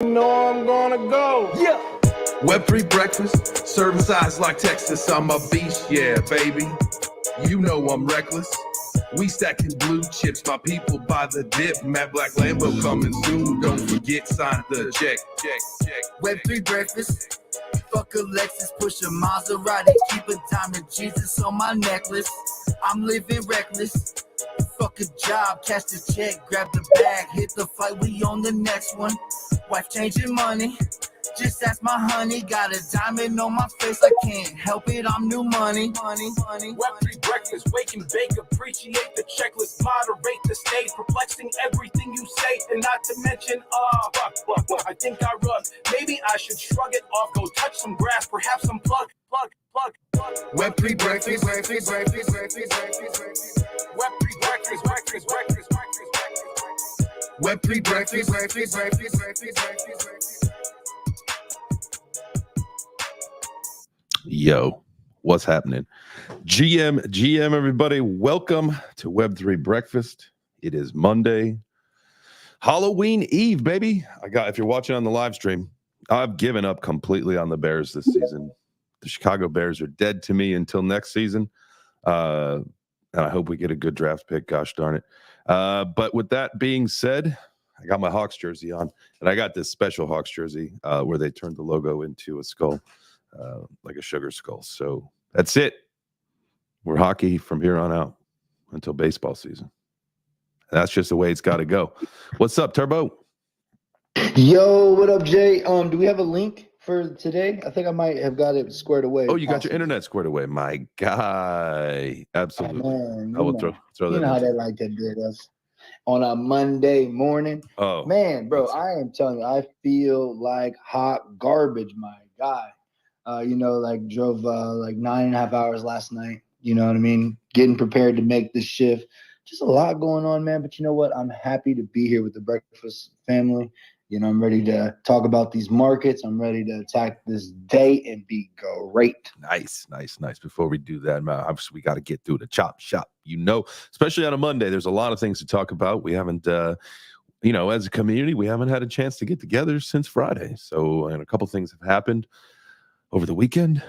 You know I'm gonna go. Yeah. Web3 breakfast, serving size like Texas. I'm a beast, yeah, baby. You know I'm reckless. We stacking blue chips, my people buy the dip. Matt Black Lambo coming soon. Don't forget, sign the check. Web3 breakfast. Fuck a Lexus, push a Maserati, keep a diamond Jesus on my necklace. I'm living reckless. Fuck a job, cash the check, grab the bag, hit the fight, we on the next one. Wife changing money, just ask my honey. Got a diamond on my face, I can't help it, I'm new money. Web3 breakfast, wake and bake, appreciate the checklist, moderate the stage, perplexing everything you say, and not to mention, fuck, I think I run. Maybe I should shrug it off, go touch some grass, perhaps some plug. Web3 breakfast, Web3 breakfast. Yo, what's happening? GM, everybody. Welcome to Web3 Breakfast. It is Monday, Halloween Eve, baby. If you're watching on the live stream, I've given up completely on the Bears this season. The Chicago Bears are dead to me until next season. And I hope we get a good draft pick. Gosh darn it. But with that being said, I got my Hawks jersey on, and I got this special Hawks jersey where they turned the logo into a skull, like a sugar skull. So that's it. We're hockey from here on out until baseball season. And that's just the way it's got to go. What's up, Turbo? Yo, what up, Jay? Do we have a link for today? I think I might have got it squared away. Oh, you got your internet squared away, my guy. Absolutely. Man, I will throw that. You know how they like to do us on a Monday morning. Oh, man, bro, I am telling you, I feel like hot garbage, my guy. Drove like 9.5 hours last night. You know what I mean? Getting prepared to make this shift. Just a lot going on, man. But you know what? I'm happy to be here with the breakfast family. You know, I'm ready to talk about these markets. I'm ready to attack this day and be great. Nice. Before we do that, man, obviously we got to get through the chop shop. You know, especially on a Monday, there's a lot of things to talk about. We haven't, as a community, we haven't had a chance to get together since Friday. So, and a couple things have happened over the weekend.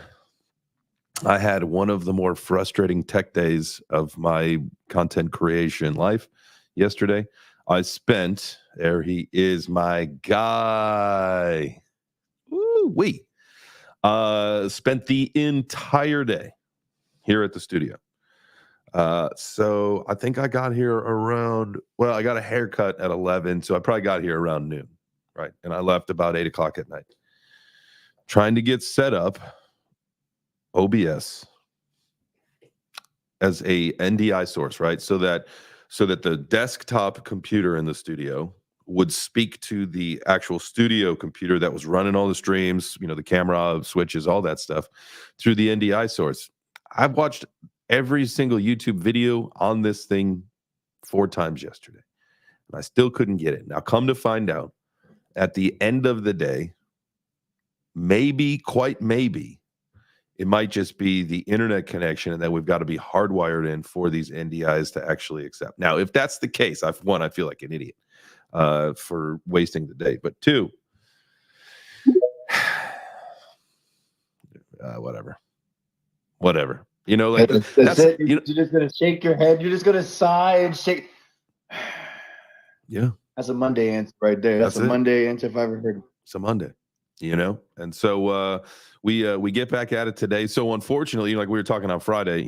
I had one of the more frustrating tech days of my content creation life yesterday. I spent, there he is, my guy. Woo-wee. Spent the entire day here at the studio. So I think I got here I got a haircut at 11, so I probably got here around noon, right? And I left about 8 o'clock at night. Trying to get set up OBS as a NDI source, right? So that the desktop computer in the studio would speak to the actual studio computer that was running all the streams, the camera, switches, all that stuff through the NDI source. I've watched every single YouTube video on this thing 4 times yesterday, and I still couldn't get it. Now, come to find out, at the end of the day, quite maybe, it might just be the internet connection and that we've got to be hardwired in for these NDIs to actually accept. Now, if that's the case, I feel like an idiot for wasting the day. But 2, whatever. That's it. You're just going to shake your head. You're just going to sigh and shake. Yeah. That's a Monday answer right there. That's a Monday answer if I ever heard it. It's a Monday. And so we get back at it today. So unfortunately, like we were talking on Friday,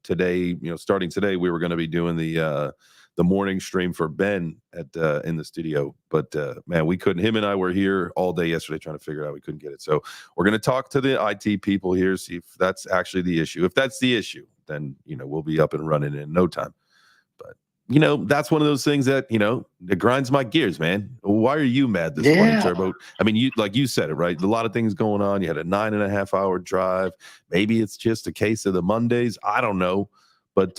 today, starting today, we were going to be doing the morning stream for Ben in the studio, but man, we couldn't. Him and I were here all day yesterday trying to figure it out. We couldn't get it. So we're going to talk to the IT people here, see if that's actually the issue. If that's the issue, then we'll be up and running in no time. But that's one of those things that, it grinds my gears, man. Why are you mad this morning, Turbo? I mean, you said it, right? A lot of things going on. You had a 9.5-hour drive. Maybe it's just a case of the Mondays. I don't know. But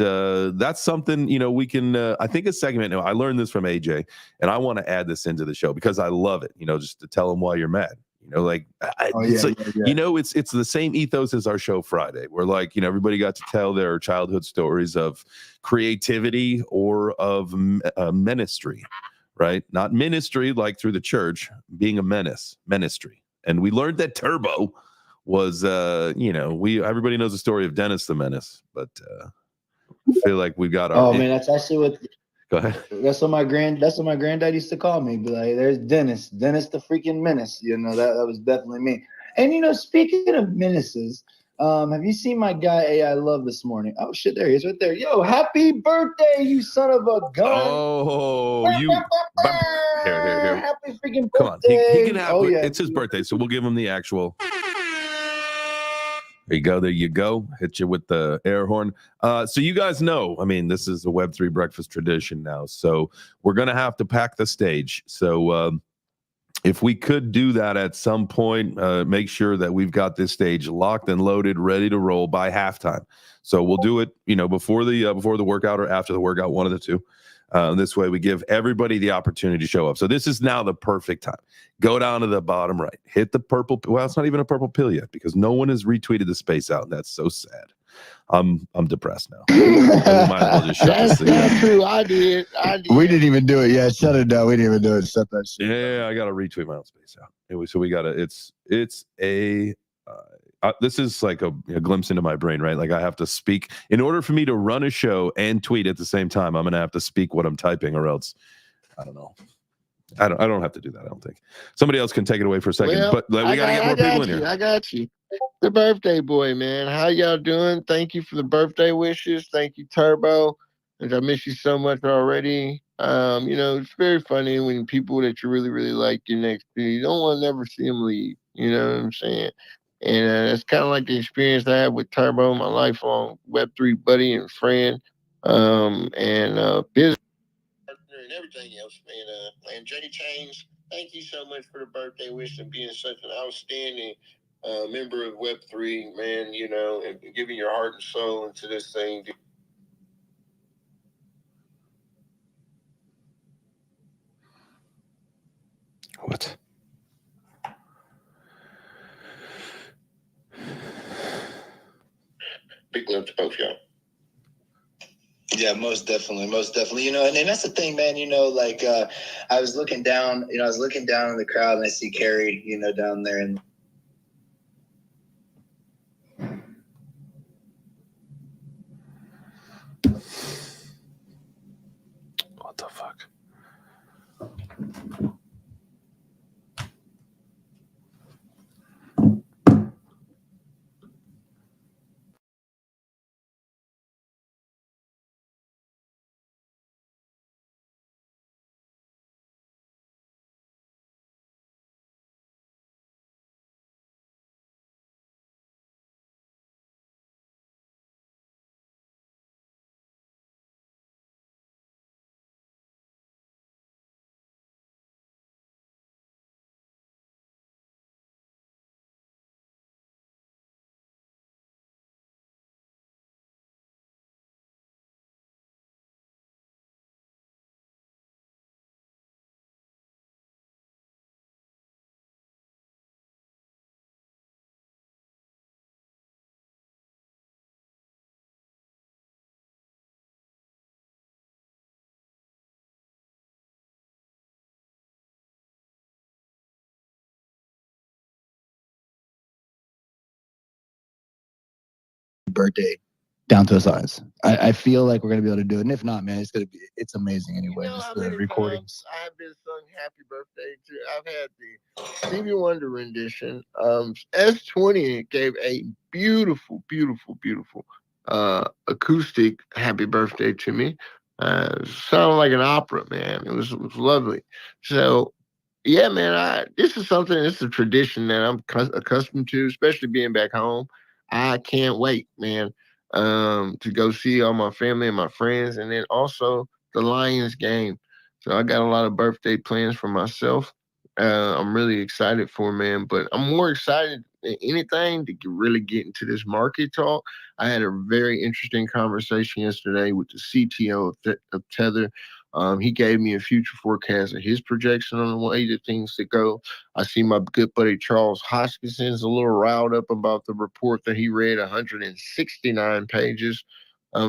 that's something, we can, I think a segment, I learned this from AJ, and I want to add this into the show because I love it, just to tell them why you're mad. It's the same ethos as our show Friday, where everybody got to tell their childhood stories of creativity or of ministry, right? Not ministry like through the church, being a ministry. And we learned that Turbo was, everybody knows the story of Dennis the Menace, but I feel like we got our. Oh man, that's actually what. Go ahead. That's what my granddad used to call me. Be like, "There's Dennis the freaking menace." That was definitely me. And speaking of menaces, have you seen my guy AI Love this morning? Oh shit, there he is, right there. Yo, happy birthday, you son of a gun! Oh, you. Here. Happy freaking birthday! Come on, he can have. Oh yeah, it's his birthday, so we'll give him the actual. There you go. Hit you with the air horn. So you guys know, I mean, this is a Web3 breakfast tradition now. So we're going to have to pack the stage. So if we could do that at some point, make sure that we've got this stage locked and loaded, ready to roll by halftime. So we'll do it, before the workout or after the workout, one of the two. This way we give everybody the opportunity to show up. So this is now the perfect time. Go down to the bottom right, hit the purple. Well, it's not even a purple pill yet because no one has retweeted the space out. And that's so sad. I'm depressed now. We might as well just shut this thing down. That's true. I did. We didn't even do it yet. Shut it down. We didn't even do it. Shut that shit. Yeah, I got to retweet my own space out. Anyway, so we got to. It's a. This is like a glimpse into my brain, right? Like I have to speak in order for me to run a show and tweet at the same time. I'm gonna have to speak what I'm typing, or else I don't know. I don't have to do that. I don't think somebody else can take it away for a second. Well, but we gotta get more people in here. I got you. The birthday boy, man. How y'all doing? Thank you for the birthday wishes. Thank you, Turbo. And I miss you so much already. It's very funny when people that you really, really like get next to you. You don't want to never see them leave. You know what I'm saying? And that's kind of like the experience I had with Turbo, my lifelong Web3 buddy and friend, and business partner and everything else, man. And Jay Chains, thank you so much for the birthday wish and being such an outstanding member of Web3, man, and giving your heart and soul into this thing. What? Big love to both y'all. Yeah, most definitely. And that's the thing, man. I was looking down. I was looking down in the crowd, and I see Carrie, down there, and What the fuck? Birthday down to a size. I feel like we're gonna be able to do it, and if not, man, it's amazing anyway. Just the recordings. I have been sung happy birthday to. I've had the Stevie Wonder rendition. S20 gave a beautiful acoustic happy birthday to me. Sounded like an opera, man. It was lovely. So yeah, man, this is a tradition that I'm accustomed to, especially being back home. I can't wait, man, to go see all my family and my friends, and then also the Lions game. So I got a lot of birthday plans for myself. I'm really excited for, man, but I'm more excited than anything to really get into this market talk. I had a very interesting conversation yesterday with the CTO of Tether. He gave me a future forecast of his projection on the way that things to go. I see my good buddy Charles Hoskinson's a little riled up about the report that he read, 169 pages.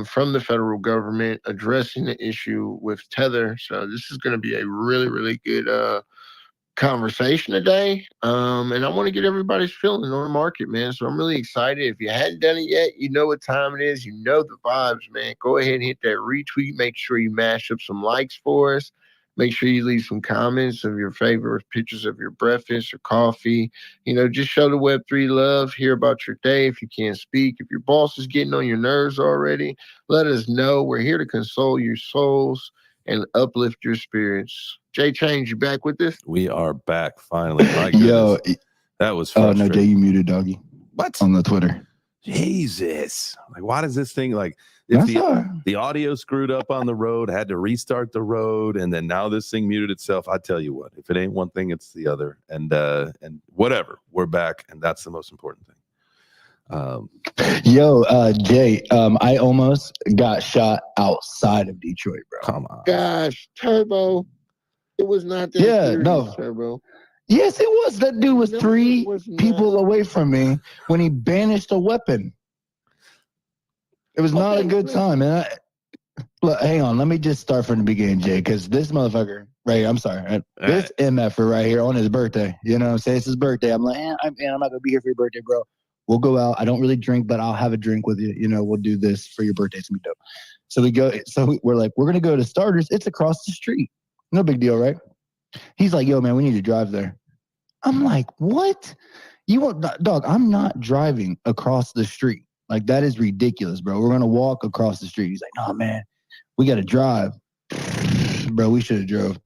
from the federal government addressing the issue with Tether. So this is going to be a really, really good conversation today. And I want to get everybody's feeling on the market, man. So I'm really excited. If you hadn't done it yet, you know what time it is. You know the vibes, man. Go ahead and hit that retweet. Make sure you mash up some likes for us. Make sure you leave some comments of your favorite pictures of your breakfast or coffee. Just show the Web3 love. Hear about your day if you can't speak. If your boss is getting on your nerves already, let us know. We're here to console your souls and uplift your spirits. Jay Change, you back with this? We are back finally. My Yo, goodness. That was oh frustrating. no, Jay, you muted doggy. What? On the Twitter. Jesus. Like, why does this thing, like, if the audio screwed up on the road, had to restart the road, and then now this thing muted itself? I tell you what, if it ain't one thing, it's the other. And whatever, we're back, and that's the most important thing. Jay, I almost got shot outside of Detroit, bro. Come on. Gosh, Turbo. It was not that serious, Turbo. Yes, it was. That dude was three people away from me when he banished a weapon. It was not a good time. And look, hang on. Let me just start from the beginning, Jay, because this motherfucker, right? I'm sorry. This MFer right here on his birthday. You know what I'm saying? It's his birthday. I'm like, I'm not going to be here for your birthday, bro. We'll go out. I don't really drink, but I'll have a drink with you. We'll do this for your birthday. It's going to be dope. So we go. So we're like, we're going to go to Starters. It's across the street. No big deal, right? He's like, yo, man, we need to drive there. I'm like, what? You want, dog, I'm not driving across the street. Like, that is ridiculous, bro. We're going to walk across the street. He's like, no, man, we got to drive. Bro, we should have drove.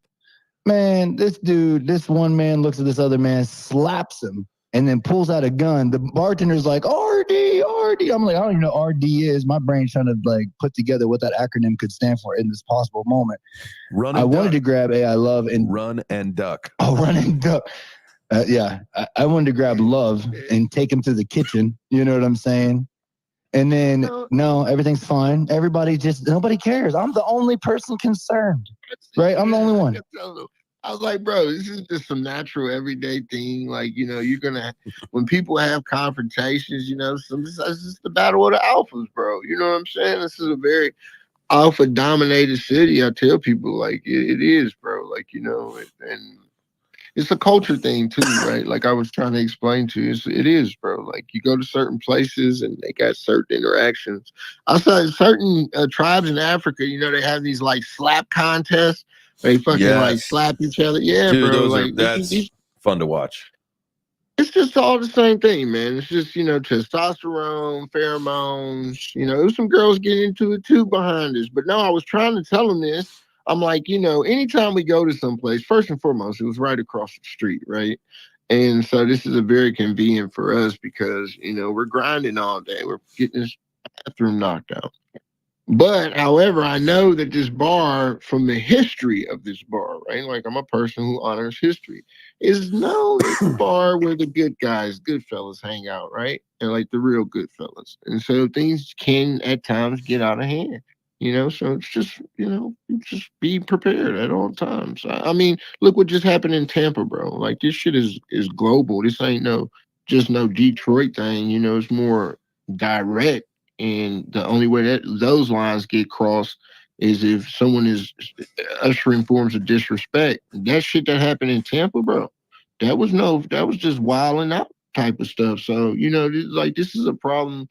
Man, this one man looks at this other man, slaps him, and then pulls out a gun. The bartender's like, RD. I'm like, I don't even know what RD is. My brain's trying to, like, put together what that acronym could stand for in this possible moment. I wanted to grab AI Love and Run and duck. Oh, run and duck. I wanted to grab Love and take him to the kitchen. You know what I'm saying? And then, no, everything's fine. Nobody cares. I'm the only person concerned, right? I'm the only one. I was like, bro, this is just some natural everyday thing. Like, you're going to, when people have confrontations, this is the battle of the alphas, bro. You know what I'm saying? This is a very alpha dominated city. I tell people, like, it is, bro. Like, and it's a culture thing too, right? Like I was trying to explain to you, it is, bro. Like you go to certain places and they got certain interactions. I saw certain tribes in Africa, they have these like slap contests. They fucking like slap each other. Yeah, dude, bro. That's fun to watch. It's just all the same thing, man. It's just, testosterone, pheromones. There was some girls getting into it too behind this. But no, I was trying to tell them this. I'm like, anytime we go to someplace, first and foremost, it was right across the street, right? And so this is a very convenient for us because, we're grinding all day. We're getting this bathroom knocked out. But, however, I know that this bar, from the history of this bar, right? Like I'm a person who honors history, is known as the bar where the good guys, good fellas hang out, right? And like the real good fellas. And so things can at times get out of hand. So it's just, just be prepared at all times. I mean, look what just happened in Tampa, bro. Like this shit is global. This ain't no Detroit thing. It's more direct. And the only way that those lines get crossed is if someone is ushering forms of disrespect. That shit that happened in Tampa, bro, that was just wilding out type of stuff. So, this is a problem.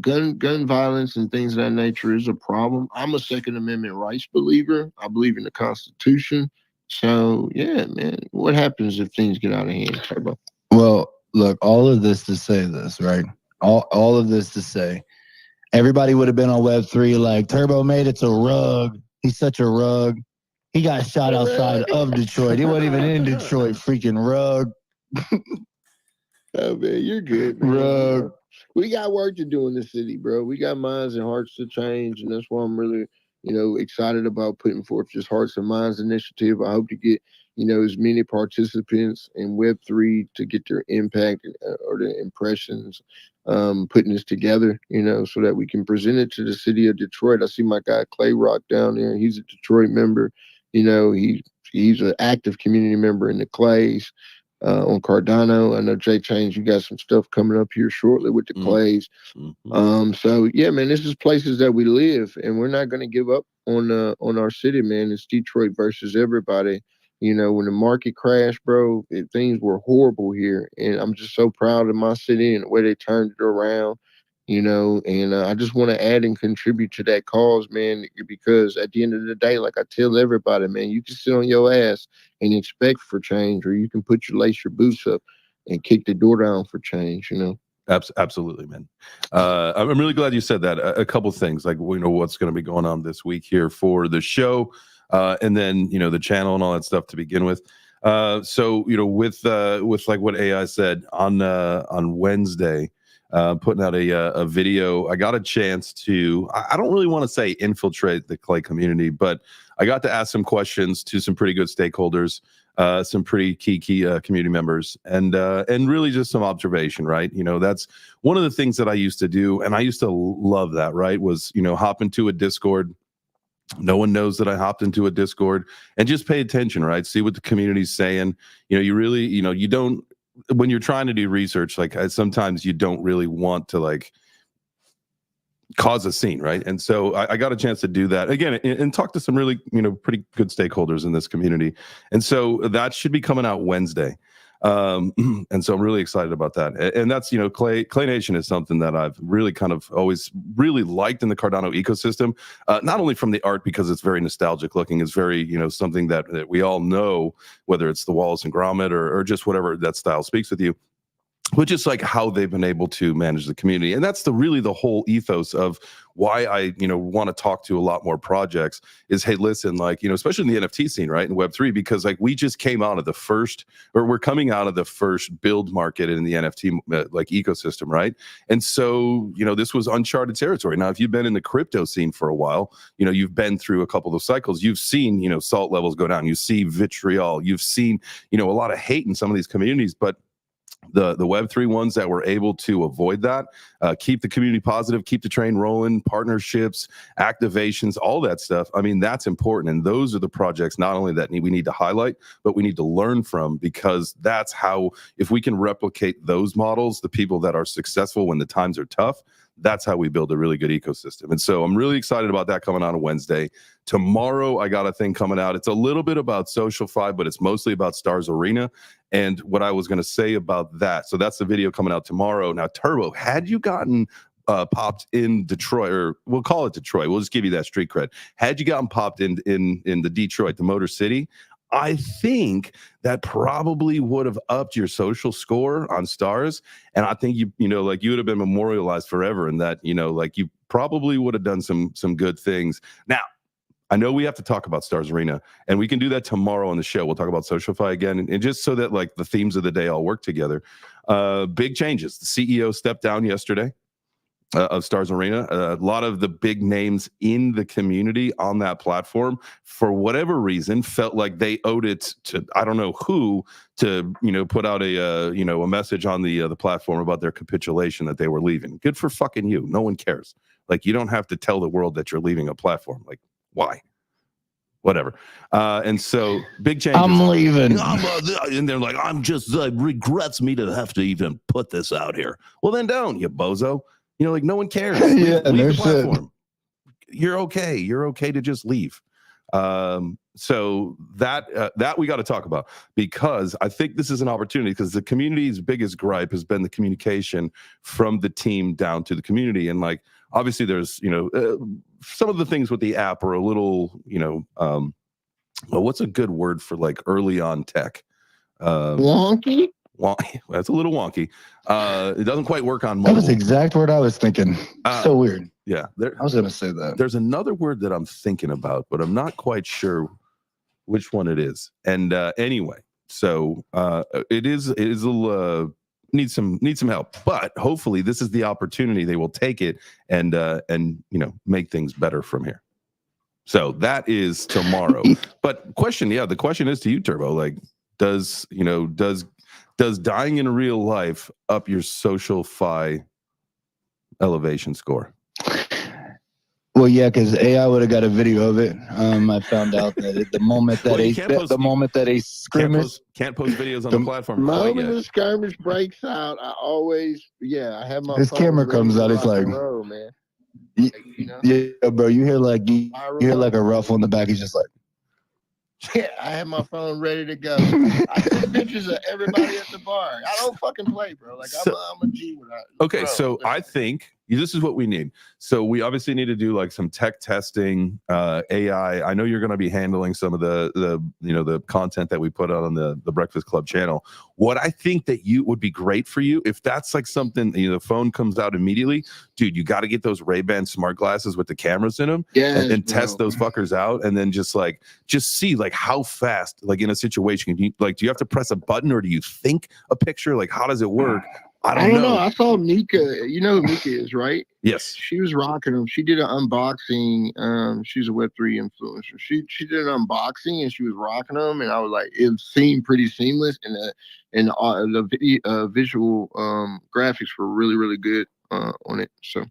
Gun violence and things of that nature is a problem. I'm a Second Amendment rights believer. I believe in the Constitution. So, yeah, man, what happens if things get out of hand, Turbo? Well, look, all of this to say this, right? All of this to say, everybody would have been on Web3 like, Turbo made it to rug. He's such a rug. He got shot outside of Detroit. He wasn't even in Detroit, freaking rug. Oh, man, you're good, man. Rug. We got work to do in the city, bro. We got minds and hearts to change, and that's why I'm really, excited about putting forth this Hearts and Minds initiative. I hope to get, as many participants in Web3 to get their impact or their impressions, putting this together, so that we can present it to the city of Detroit. I see my guy Clay Rock down there. He's a Detroit member. He's an active community member in the Clays. on Cardano. I know Jay Chains, you got some stuff coming up here shortly with the Clays. So yeah, man, this is places that we live, and we're not going to give up on our city, man. It's Detroit versus everybody. You know, when the market crashed, bro, things were horrible here, and I'm just so proud of my city and the way they turned it around. You know, and I just want to add and contribute to that cause, man, because at the end of the day, like I tell everybody, man, you can sit on your ass and expect for change, or you can lace your boots up and kick the door down for change, you know. Absolutely, man. I'm really glad you said that. A couple things, like we know what's going to be going on this week here for the show, and then the channel and all that stuff to begin with. So with like what AI said on Wednesday, putting out a video. I got a chance to. I don't really want to say infiltrate the Clay community, but I got to ask some questions to some pretty good stakeholders. Some pretty key community members, and really just some observation, right? That's one of the things that I used to do, and I used to love that, right? Was hop into a Discord. No one knows that I hopped into a Discord, and just pay attention, right? See what the community's saying. You really, you don't, when you're trying to do research, like sometimes you don't really want to like cause a scene, right? And so I got a chance to do that again and talk to some really pretty good stakeholders in this community, and so that should be coming out Wednesday, and so I'm really excited about that. And that's Clay Nation is something that I've really kind of always really liked in the Cardano ecosystem, not only from the art, because it's very nostalgic looking, it's very something that we all know, whether it's the Wallace and Gromit or just whatever that style speaks with you, but just like how they've been able to manage the community. And that's really the whole ethos of why I, want to talk to a lot more projects is, hey, listen, like, especially in the NFT scene, right, in Web3, because like we just came out of the first, or we're coming out of the first build market in the NFT like ecosystem, right? And so, this was uncharted territory. Now, if you've been in the crypto scene for a while, you've been through a couple of cycles, you've seen, salt levels go down, you see vitriol, you've seen, a lot of hate in some of these communities, but the Web3 ones that were able to avoid that, keep the community positive, keep the train rolling, partnerships, activations, all that stuff. I mean, that's important. And those are the projects not only that we need to highlight, but we need to learn from, because that's how, if we can replicate those models, the people that are successful when the times are tough, that's how we build a really good ecosystem. And so I'm really excited about that coming out on Wednesday. Tomorrow, I got a thing coming out. It's a little bit about SocialFi, but it's mostly about Stars Arena. And what I was going to say about that. So that's the video coming out tomorrow. Now, Turbo, had you gotten popped in Detroit, or we'll call it Detroit, we'll just give you that street cred. Had you gotten popped in the Detroit, the Motor City, I think that probably would have upped your social score on Stars. And I think you would have been memorialized forever in that, like you probably would have done some good things. Now, I know we have to talk about Stars Arena, and we can do that tomorrow on the show. We'll talk about SocialFi again, and just so that like the themes of the day all work together. Big changes. The CEO stepped down yesterday of Stars Arena. A lot of the big names in the community on that platform, for whatever reason, felt like they owed it to I don't know who to put out a message on the platform about their capitulation, that they were leaving. Good for fucking you. No one cares. Like, you don't have to tell the world that you're leaving a platform. Like, why? Whatever. And so big changes. I'm leaving. And they're like, I'm just regrets me to have to even put this out here. Well, then don't, you bozo. Like, no one cares. Leave the platform. You're okay. You're okay to just leave. So that we got to talk about, because I think this is an opportunity, because the community's biggest gripe has been the communication from the team down to the community. And like, obviously there's, some of the things with the app are a little, well, what's a good word for like early on tech? Wonky? That's a little wonky. It doesn't quite work on That mobile. was the exact word I was thinking. So weird. Yeah. I was going to say that. There's another word that I'm thinking about, but I'm not quite sure which one it is. And anyway, so it is a little, needs some help, but hopefully this is the opportunity. They will take it and make things better from here. So that is tomorrow. But the question is to you, Turbo, like, does dying in real life up your SocialFi elevation score? Well, yeah, because AI would have got a video of it. I found out that the moment that Well, you can't post- the moment that a scrimmage, can't post videos on the platform quite moment yet. the skirmish breaks out, I have my his phone camera ready comes to out. It's rock like, and roll, man. yeah, bro. You hear like a ruffle in the back. He's just like, yeah, I have my phone ready to go. I send pictures of everybody at the bar. I don't fucking play, bro. Like I'm a G with that. Okay, bro, so I think this is what we need. So we obviously need to do like some tech testing, AI. I know you're going to be handling some of the content that we put out on the Breakfast Club channel. What I think that would be great for you, if that's like something, the phone comes out immediately, dude, you got to get those Ray-Ban smart glasses with the cameras in them, and test those fuckers out, and then just see like how fast, like in a situation, do you have to press a button, or do you think a picture? Like, how does it work? I don't know. I saw Mika. You know who Mika is, right? Yes. She was rocking them. She did an unboxing. She's a Web3 influencer. She did an unboxing and she was rocking them, and I was like, it seemed pretty seamless, and the visual graphics were really, really good on it. So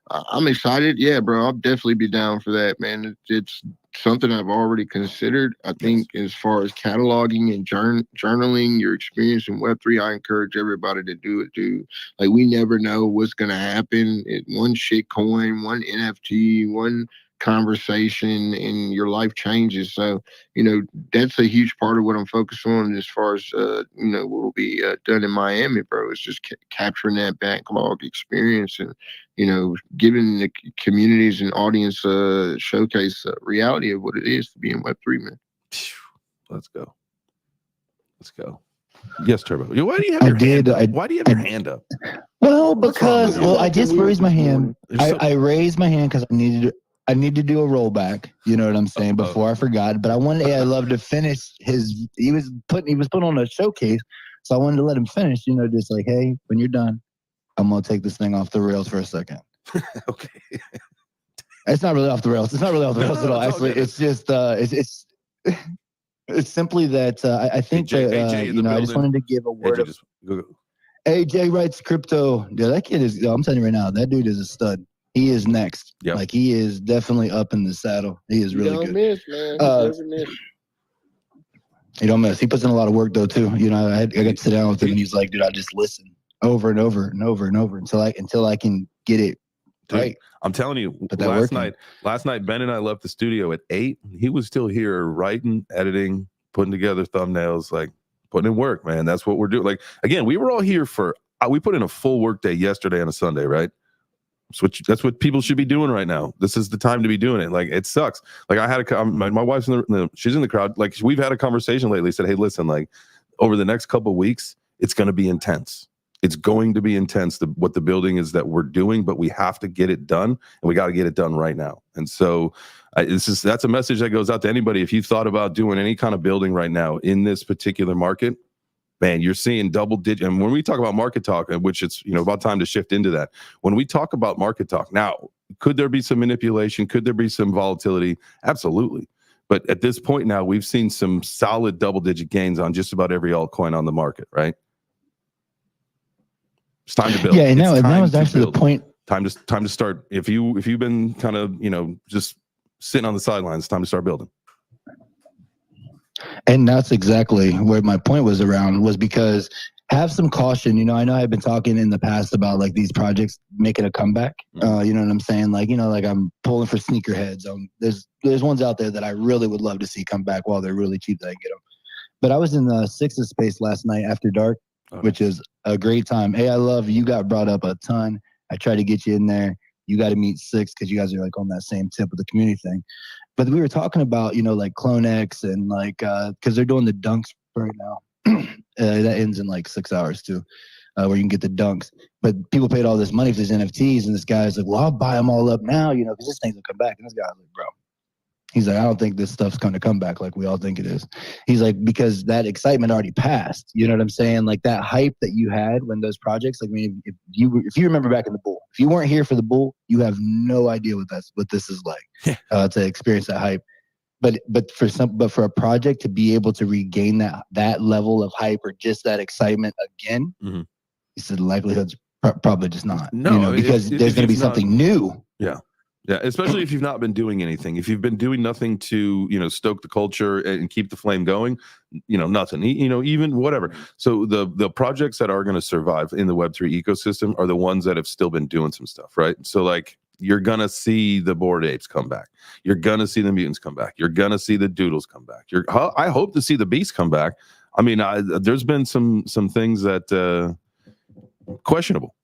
I'm excited. Yeah, bro, I'll definitely be down for that, man. It's something I've already considered. I think as far as cataloging and journaling your experience in Web3, I encourage everybody to do it, dude. Like, we never know what's going to happen. One shit coin, one NFT, one conversation, and your life changes. So, that's a huge part of what I'm focused on as far as, what will be done in Miami, bro. It's just capturing that backlog experience and, giving the communities and audience showcase reality of what it is to be in Web3, man. Let's go. Yes, Turbo. Why do you have your hand up? Why do you have your hand up? Well, because I just raised my hand. I raised my hand because I need to do a rollback. You know what I'm saying? Before I forgot, but I wanted I love to finish his. He was put on a showcase, so I wanted to let him finish. Just like, hey, when you're done, I'm gonna take this thing off the rails for a second. Okay. It's not really off the rails. It's not really off the rails at all. Actually, it's just it's simply that I think that I just wanted to give a word of. AJ writes crypto. Yeah, that kid is. I'm telling you right now, that dude is a stud. He is next. Yep. Like, he is definitely up in the saddle. He is really good. Miss, man. He doesn't miss. He don't miss. He puts in a lot of work though too. I got to sit down with him, and he's like, dude, I just listen over and over and over and over until I can get it. Dude, right. I'm telling you, last night, Ben and I left the studio at 8. He was still here writing, editing, putting together thumbnails, like putting in work, man. That's what we're doing. Like, again, we were all here we put in a full work day yesterday and a Sunday, right? That's what people should be doing right now. This is the time to be doing it. Like, it sucks. Like, I had my wife's she's in the crowd. Like, we've had a conversation lately, said, hey, listen, like, over the next couple of weeks, it's going to be intense. It's going to be intense, what the building is that we're doing, but we have to get it done, and we got to get it done right now. And so that's a message that goes out to anybody. If you thought about doing any kind of building right now in this particular market, man, you're seeing double digit. And when we talk about market talk, which it's about time to shift into that. When we talk about market talk now, could there be some manipulation? Could there be some volatility? Absolutely. But at this point now, we've seen some solid double digit gains on just about every altcoin on the market, right? It's time to build. Yeah, no, and that was actually the point. Time to start. If you've been kind of just sitting on the sidelines, it's time to start building. And that's exactly where my point was because have some caution. I know I've been talking in the past about like these projects making a comeback. You know what I'm saying? Like, like I'm pulling for sneakerheads. There's ones out there that I really would love to see come back while they're really cheap that I can get them. But I was in the Sixes space last night after dark, which is a great time. Hey, I love you. Got brought up a ton. I tried to get you in there. You got to meet Six because you guys are like on that same tip of the community thing. But we were talking about, like CloneX and like, because they're doing the dunks right now. That ends in like 6 hours too, where you can get the dunks. But people paid all this money for these NFTs, and this guy's like, well, I'll buy them all up now, because this thing's gonna come back. And this guy's like, bro. He's like, I don't think this stuff's going to come back like we all think it is. He's like, because that excitement already passed. You know what I'm saying? Like that hype that you had when those projects, like, I mean, if you remember back in the bull, if you weren't here for the bull, you have no idea what this is like to experience that hype. But for a project to be able to regain that level of hype or just that excitement again, he said the likelihood's probably just not. No, because there's going to be something new. Yeah. Yeah, especially if you've not been doing anything. If you've been doing nothing to, stoke the culture and keep the flame going, nothing. Even whatever. So the projects that are going to survive in the Web3 ecosystem are the ones that have still been doing some stuff, right? So like you're gonna see the Bored Apes come back. You're gonna see the Mutants come back. You're gonna see the Doodles come back. I hope to see the Beast come back. I mean, there's been some things that questionable,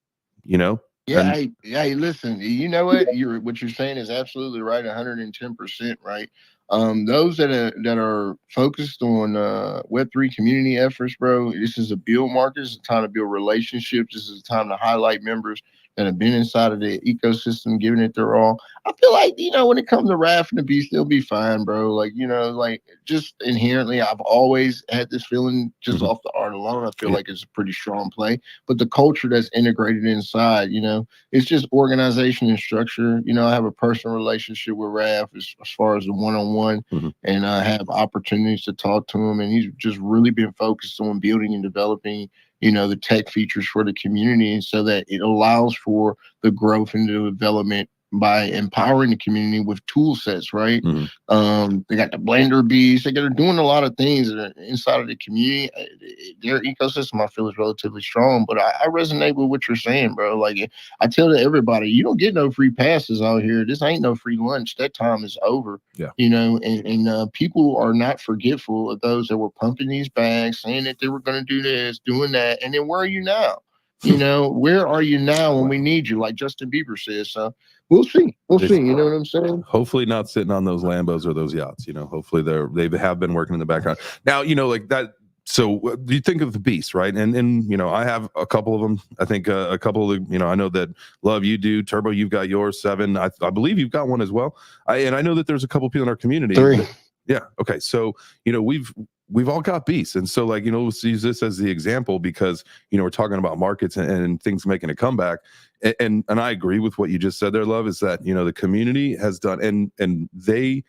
Yeah, hey, listen, you know what? What you're saying is absolutely right, 110% right. Those that are focused on Web3 community efforts, bro, this is a build market. It's a time to build relationships. This is a time to highlight members that have been inside of the ecosystem, giving it their all. I feel like, when it comes to Raph and the Beast, they'll be fine, bro. Like, just inherently, I've always had this feeling just off the art alone. I feel like it's a pretty strong play. But the culture that's integrated inside, it's just organization and structure. I have a personal relationship with Raph as far as the one-on-one, and I have opportunities to talk to him. And he's just really been focused on building and developing the tech features for the community, so that it allows for the growth and the development by empowering the community with tool sets, right? They got the Blender Bees. They're doing a lot of things that are inside of the community. Their ecosystem, I feel, is relatively strong. But I resonate with what you're saying, bro. Like, I tell to everybody, you don't get no free passes out here. This ain't no free lunch. That time is over. Yeah. And people are not forgetful of those that were pumping these bags, saying that they were going to do this, doing that. And then where are you now? Where are you now when we need you? Like Justin Bieber says. So we'll see. We'll see. You know what I'm saying? Hopefully not sitting on those Lambos or those yachts. Hopefully they have been working in the background. Now, like that. So you think of the Beast, right? And I have a couple of them. I think a couple of I know that Love, you do. Turbo, you've got yours. Seven, I believe you've got one as well. And I know that there's a couple people in our community. 3. Yeah. Okay. So we've all got beasts, and so let's use this as the example, because we're talking about markets and things making a comeback. And I agree with what you just said there, Love, is that the community has done, and they.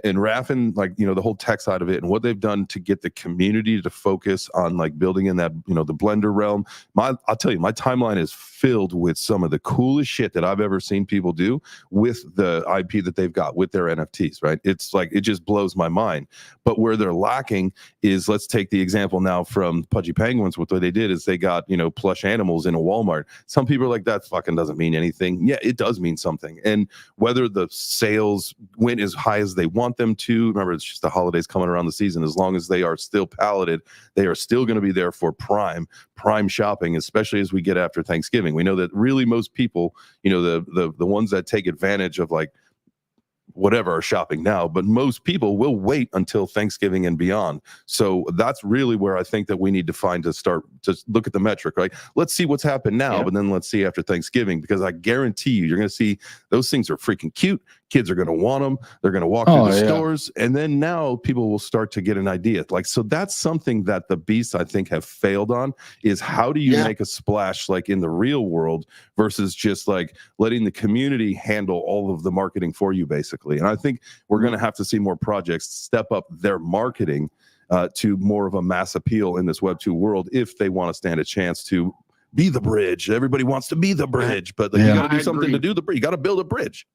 And Raph and the whole tech side of it and what they've done to get the community to focus on building in that the Blender realm. I'll tell you, my timeline is filled with some of the coolest shit that I've ever seen people do with the IP that they've got with their NFTs, right? It's it just blows my mind. But where they're lacking is, let's take the example now from Pudgy Penguins. What they did is they got plush animals in a Walmart. Some people are like, that fucking doesn't mean anything. Yeah, it does mean something. And whether the sales went as high as they want them to, remember, it's just the holidays coming around the season. As long as they are still palleted, they are still going to be there for prime shopping, especially as we get after Thanksgiving. We know that really most people, the ones that take advantage of whatever are shopping now, but most people will wait until Thanksgiving and beyond. So that's really where I think that we need to find to start to look at the metric, right? Let's see what's happened now, but then let's see after Thanksgiving, because I guarantee you're going to see those things are freaking cute. Kids are going to want them. They're going to walk through the stores, and then now people will start to get an idea. So that's something that the Beasts, I think, have failed on, is how do you make a splash in the real world versus just letting the community handle all of the marketing for you, basically. And I think we're going to have to see more projects step up their marketing to more of a mass appeal in this Web2 world if they want to stand a chance to be the bridge. Everybody wants to be the bridge, but you got to do something to do the bridge. You got to build a bridge.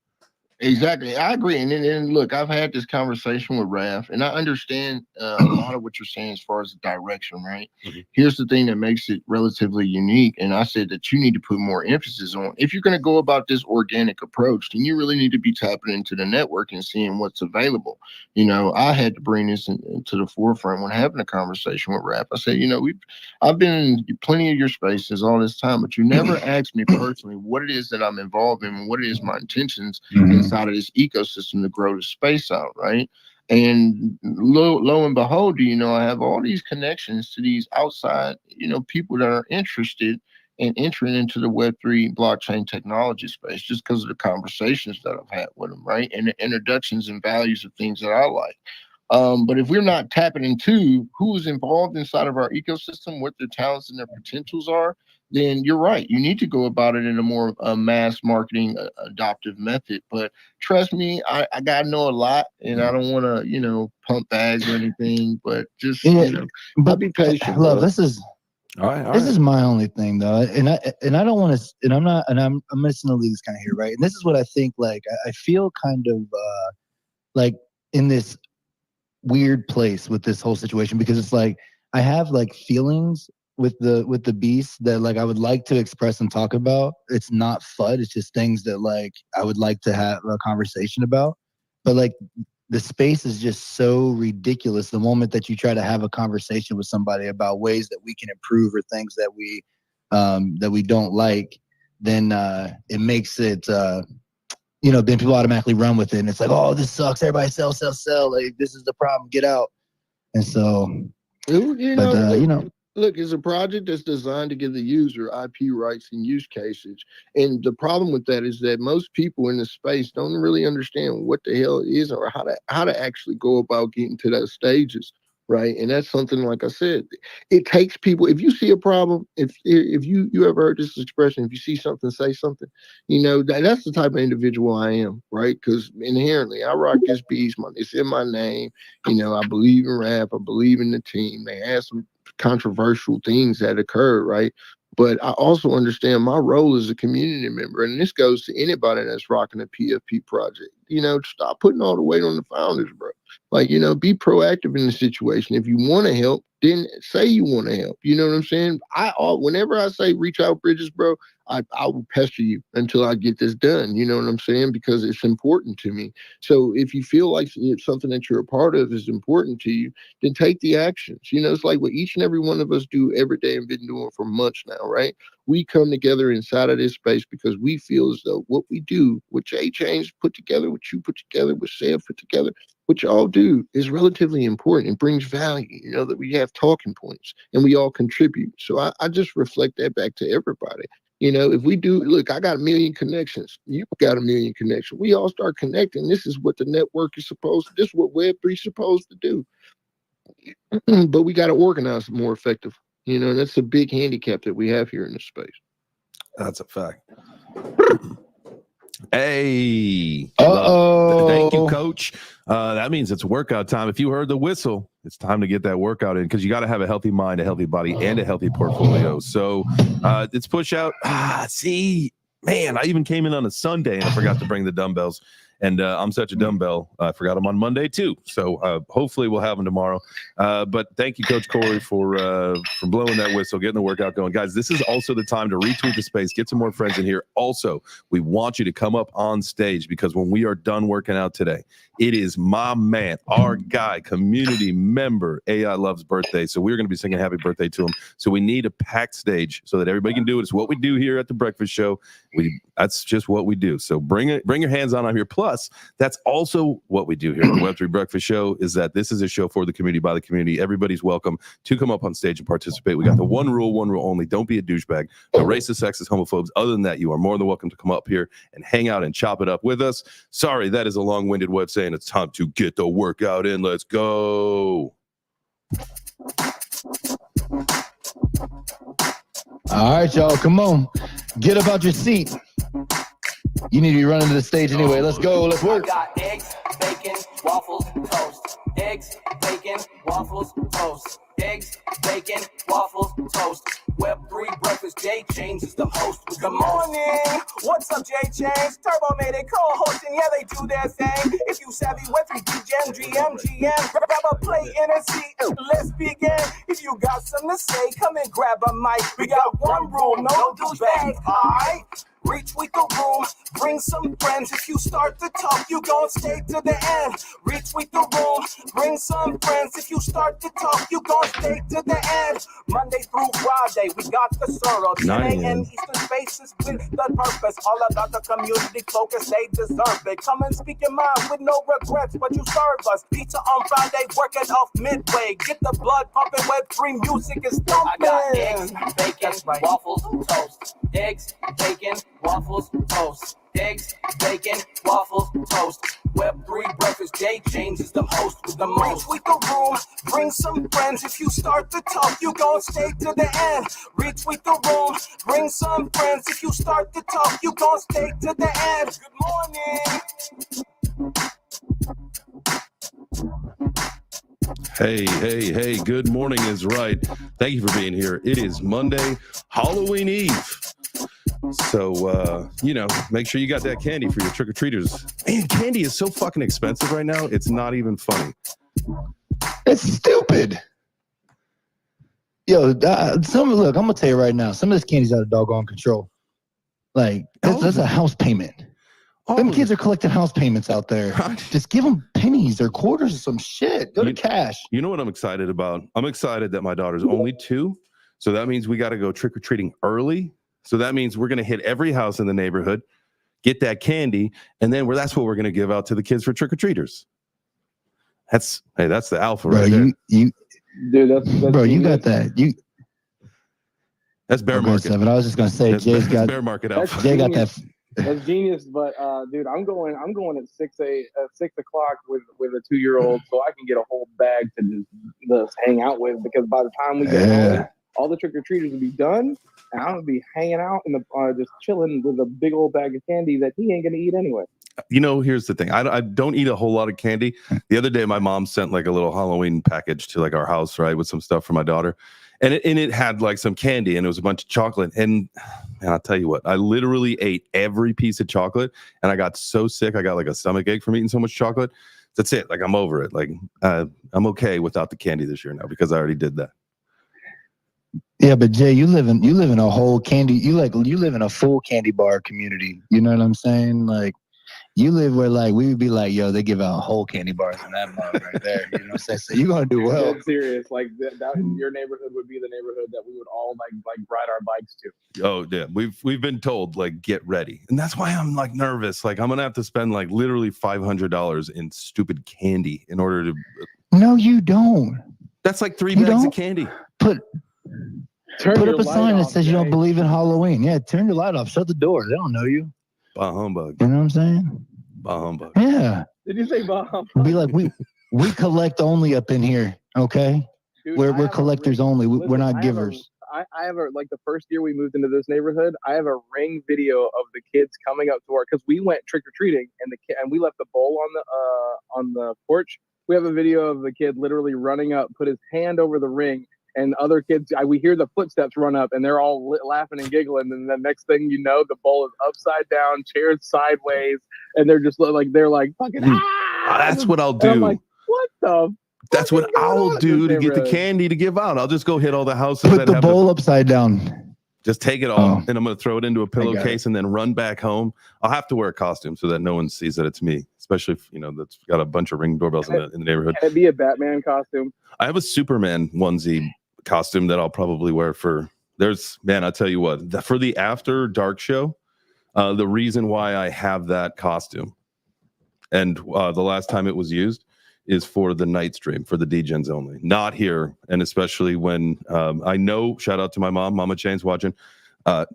Exactly. I agree. And look, I've had this conversation with Raph, and I understand a lot of what you're saying as far as the direction, right? Here's the thing that makes it relatively unique. And I said that you need to put more emphasis on, if you're going to go about this organic approach, then you really need to be tapping into the network and seeing what's available. I had to bring this into the forefront when having a conversation with Raph. I said, I've been in plenty of your spaces all this time, but you never asked me personally what it is that I'm involved in and what it is my intentions inside of this ecosystem to grow the space out, right? And lo and behold, I have all these connections to these outside, people that are interested in entering into the Web3 blockchain technology space, just because of the conversations that I've had with them, right? And the introductions and values of things that I like. But if we're not tapping into who's involved inside of our ecosystem, what their talents and their potentials are, then you're right. You need to go about it in a more mass marketing adoptive method. But trust me, I got to know a lot, and I don't want to, pump bags or anything, but just, but be patient. Love, bro. this is All right. This is my only thing though, and I don't want to, and I'm missing the leagues kind of here, right? And this is what I think. Like I feel kind of like in this weird place with this whole situation, because it's like I have like feelings with the beast that like I would like to express and talk about. It's not FUD. It's just things that like I would like to have a conversation about. But like the space is just so ridiculous. The moment that you try to have a conversation with somebody about ways that we can improve or things that we don't like, then it makes it then people automatically run with it, and it's like, oh, this sucks. Everybody sell. Like this is the problem. Get out. And so, look, it's a project that's designed to give the user IP rights and use cases. And the problem with that is that most people in the space don't really understand what the hell it is or how to actually go about getting to those stages. Right. And that's something, like I said, it takes people. If you see a problem, if you ever heard this expression, if you see something, say something, that's the type of individual I am. Right. Because inherently I rock this beast. It's in my name. I believe in rap. I believe in the team. They had some controversial things that occurred. Right. But I also understand my role as a community member. And this goes to anybody that's rocking a PFP project. Stop putting all the weight on the founders, bro. Like, be proactive in the situation. If you want to help, then say you want to help. You know what I'm saying? Whenever I say reach out, Bridges, bro, I will pester you until I get this done. You know what I'm saying? Because it's important to me. So if you feel like it's something that you're a part of is important to you, then take the actions. It's like what each and every one of us do every day and been doing for months now, right? We come together inside of this space because we feel as though what we do, what Jay Chains put together, what you put together, what Seth put together, what y'all do is relatively important. It brings value, that we have talking points and we all contribute. So I just reflect that back to everybody. If we do, look, I got a million connections. You got a million connections. We all start connecting. This is what the network is this is what Web3 is supposed to do. But we got to organize more effective. That's a big handicap that we have here in this space. That's a fact. Hey. Thank you, Coach. That means it's workout time. If you heard the whistle, it's time to get that workout in, because you got to have a healthy mind, a healthy body, and a healthy portfolio. So it's push out. See, man, I even came in on a Sunday and I forgot to bring the dumbbells. And I'm such a dumbbell. I forgot them on Monday too. So hopefully we'll have them tomorrow. But thank you, Coach Corey, for blowing that whistle, getting the workout going. Guys, this is also the time to retweet the space, get some more friends in here. Also, we want you to come up on stage, because when we are done working out today, it is my man, our guy, community member, AI Love's birthday. So we're going to be singing happy birthday to him. So we need a packed stage so that everybody can do it. It's what we do here at the Breakfast Show. That's just what we do. So bring your hands on here. Plus, that's also what we do here at the Web3 Breakfast Show, is that this is a show for the community, by the community. Everybody's welcome to come up on stage and participate. We got the one rule only. Don't be a douchebag. No racist, sexist, homophobes. Other than that, you are more than welcome to come up here and hang out and chop it up with us. Sorry, that is a long-winded way of saying it's time to get the workout in. Let's go. All right, y'all, come on. Get up out your seat. You need to be running to the stage anyway. Let's go. Let's work. I got eggs, bacon, waffles, toast. Eggs, bacon, waffles, toast. Eggs, bacon, waffles, toast. Web3 Breakfast, Jay Chains is the host. Good morning. What's up, Jay Chains? Turbo made it co-hosting. Yeah, they do their thing. If you savvy Web3 GM, grab a plate and a seat. Let's begin. If you got something to say, come and grab a mic. We got one rule, no douchebag. All right. Retweet the room, bring some friends. If you start to talk, you gon' stay to the end. Retweet the room, bring some friends. If you start to talk, you gon' stay to the end. Monday through Friday, we got the Sorrow. 10 a.m. Eastern Spaces with the purpose. All about the community focus, they deserve it. Come and speak your mind with no regrets, but you serve us. Pizza on Friday, working off midway. Get the blood pumping, Web3 music is thumping. I got eggs, bacon, waffles, toast. Eggs, bacon, waffles, toast. Eggs, bacon, waffles, toast. Web3 Breakfast, Jay Chains is the host with the most. Retweet the room, bring some friends. If you start to talk, you gon' stay to the end. Retweet the room, bring some friends. If you start to talk, you gon' stay to the end. Good morning. Hey, good morning is right. Thank you for being here. It is Monday, Halloween Eve. So, make sure you got that candy for your trick-or-treaters. Man, candy is so fucking expensive right now. It's not even funny. It's stupid. Yo, look, I'm gonna tell you right now, some of this candy's out of doggone control. Like, that's a house payment. Them kids are collecting house payments out there. Just give them pennies or quarters or some shit. Go to cash. You know what I'm excited about? I'm excited that my daughter's only 2. So that means we got to go trick-or-treating early. So that means we're going to hit every house in the neighborhood, get that candy, and then that's what we're going to give out to the kids for trick-or-treaters. That's the alpha right there. Dude, that's bro, you got that. That's bear market. But I was just going to say, Jay's got bear market alpha. Jay got that. That's genius, but dude, I'm going at 6 o'clock with a 2-year-old, so I can get a whole bag to just hang out with. Because by the time we get home, all the trick or treaters will be done, and I'm gonna be hanging out in the just chilling with a big old bag of candy that he ain't gonna eat anyway. Here's the thing. I don't eat a whole lot of candy. The other day, my mom sent like a little Halloween package to like our house, right, with some stuff for my daughter. And it had like some candy and it was a bunch of chocolate. And I'll tell you what, I literally ate every piece of chocolate and I got so sick. I got like a stomach ache from eating so much chocolate. That's it. Like, I'm over it. Like, I'm okay without the candy this year now because I already did that. Yeah, but Jay, you live in a whole candy. You live in a full candy bar community. You know what I'm saying? Like, you live where like we would be like, yo, they give out whole candy bars in that mug right there. You know what I'm saying? So you're gonna do well. Dead serious. Like that your neighborhood would be the neighborhood that we would all like ride our bikes to. Oh yeah, we've been told like get ready, and that's why I'm like nervous. Like I'm gonna have to spend like literally $500 in stupid candy in order to. No, you don't. That's like 3 bags of candy. Put up a sign that says you don't believe in Halloween. Yeah, turn your light off. Shut the door. They don't know you. Bah humbug. You know what I'm saying? Bah humbug. Yeah. Did you say bah humbug? Be like, we collect only up in here, okay? Dude, we're collectors only. We're not givers. I have like the first year we moved into this neighborhood, I have a ring video of the kids coming up to our, because we went trick or treating and we left the bowl on the porch. We have a video of the kid literally running up, put his hand over the ring. And other kids, we hear the footsteps run up, and they're all laughing and giggling. And the next thing you know, the bowl is upside down, chairs sideways, and they're just fucking. That's what I'll do. And I'm like, what the? That's what I'll do to get the candy to give out. I'll just go hit all the houses. Put the bowl upside down. Just take it all, and I'm going to throw it into a pillowcase and then run back home. I'll have to wear a costume so that no one sees that it's me, especially if, that's got a bunch of Ring doorbells in the neighborhood. Can it be a Batman costume? I have a Superman onesie costume that I'll probably wear I'll tell you what, for the After Dark show, the reason why I have that costume and the last time it was used is for the night stream, for the DGens only, not here. And especially when I know, shout out to my mom, Mama Chain's watching. Mama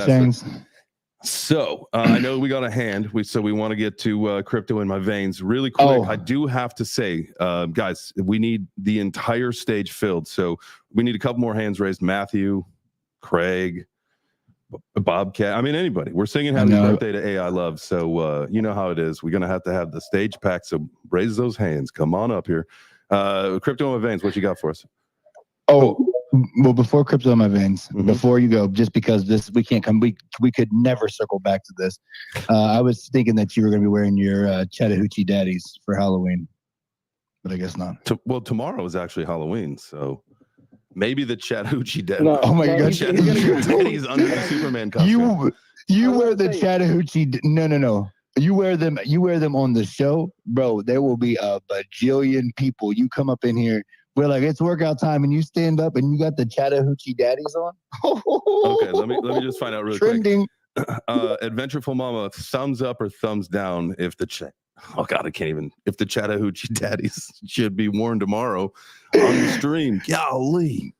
Chain's. So I know we got a hand. We want to get to crypto in my veins really quick. I do have to say, guys, we need the entire stage filled. So we need a couple more hands raised. Matthew, Craig, Bobcat. I mean, anybody. We're singing happy birthday to AI Love. So you know how it is. We're going to have the stage packed. So raise those hands. Come on up here. Crypto in my veins. What you got for us? Well, before crypto in my veins, before you go, just because we can't come, we could never circle back to this. I was thinking that you were going to be wearing your Chattahoochee Daddies for Halloween, but I guess not. Well, tomorrow is actually Halloween, so maybe the Chattahoochee Daddies. No, oh my God, Chattahoochee Daddies under the Superman costume. You wear the Chattahoochee? No. You wear them on the show, bro. There will be a bajillion people. You come up in here. We're like, it's workout time, and you stand up, and you got the Chattahoochee Daddies on. Okay, let me just find out really Trending. Quick. Adventureful Mama, thumbs up or thumbs down if the Chattahoochee Daddies should be worn tomorrow on the stream. Golly.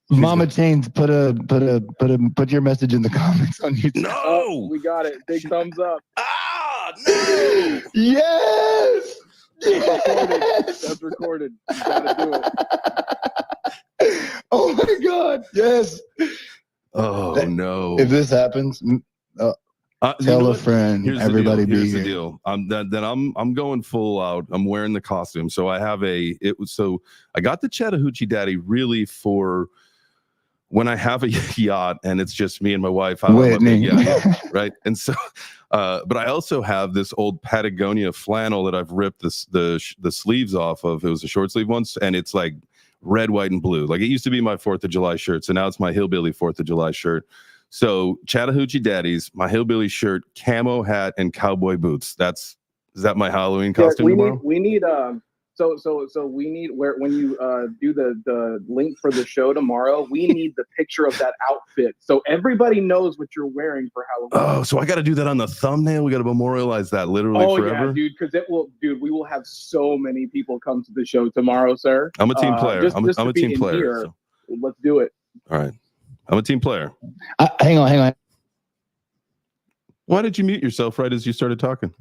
Mama Chains, put your message in the comments on YouTube. No, we got it. Big thumbs up. No. Yes. That's recorded. You gotta do it. Oh my God! Yes. Oh no! If this happens, Tell a friend. Here's Everybody the deal. be Here's here. the deal. I'm going full out. I'm wearing the costume. So I got the Chattahoochee Daddy really for when I have a yacht and it's just me and my wife out on my big yacht, right? And so, but I also have this old Patagonia flannel that I've ripped the sleeves off of. It was a short sleeve once, and it's like red, white, and blue. Like it used to be my 4th of July shirt, so now it's my hillbilly 4th of July shirt. So Chattahoochee Daddies, my hillbilly shirt, camo hat, and cowboy boots. Is that my Halloween costume tomorrow? We need So we need when you do the link for the show tomorrow, we need the picture of that outfit so everybody knows what you're wearing for Halloween. Oh, so I got to do that on the thumbnail. We got to memorialize that literally forever. Yeah, dude, because we will have so many people come to the show tomorrow, sir. I'm a team player. I'm a team player. Here, so. Let's do it. All right, I'm a team player. Hang on. Why did you mute yourself right as you started talking?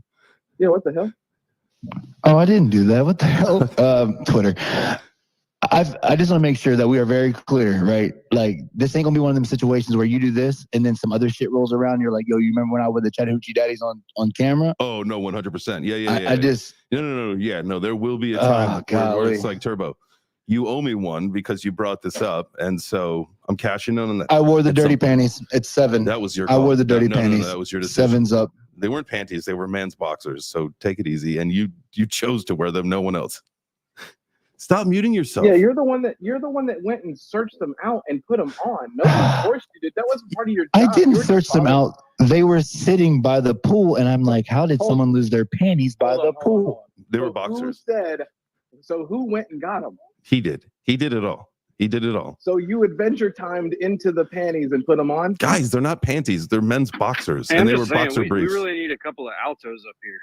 Yeah, what the hell? Oh, I didn't do that. What the hell? Twitter. I just want to make sure that we are very clear, right? Like, this ain't gonna be one of them situations where you do this and then some other shit rolls around. And you're like, yo, you remember when I was with the Chattahoochee Daddies on camera? Oh no, 100%. Yeah. I just no. Yeah, no. There will be a time where it's like, Turbo, you owe me one because you brought this up, and so I'm cashing in on that. I wore the dirty panties. It's 7. That was your call. I wore the dirty panties. No, that was your decision. 7's up. They weren't panties. They were men's boxers. So take it easy. And you chose to wear them. No one else. Stop muting yourself. Yeah, you're the one that went and searched them out and put them on. Nobody forced you to. That wasn't part of your job. I didn't search them out. They were sitting by the pool, and I'm like, how did someone lose their panties by the pool? They were boxers. Who went and got them? He did. He did it all. He did it all. So you adventure timed into the panties and put them on? Guys, they're not panties. They're men's boxers. And they were boxer briefs. We really need a couple of altos up here.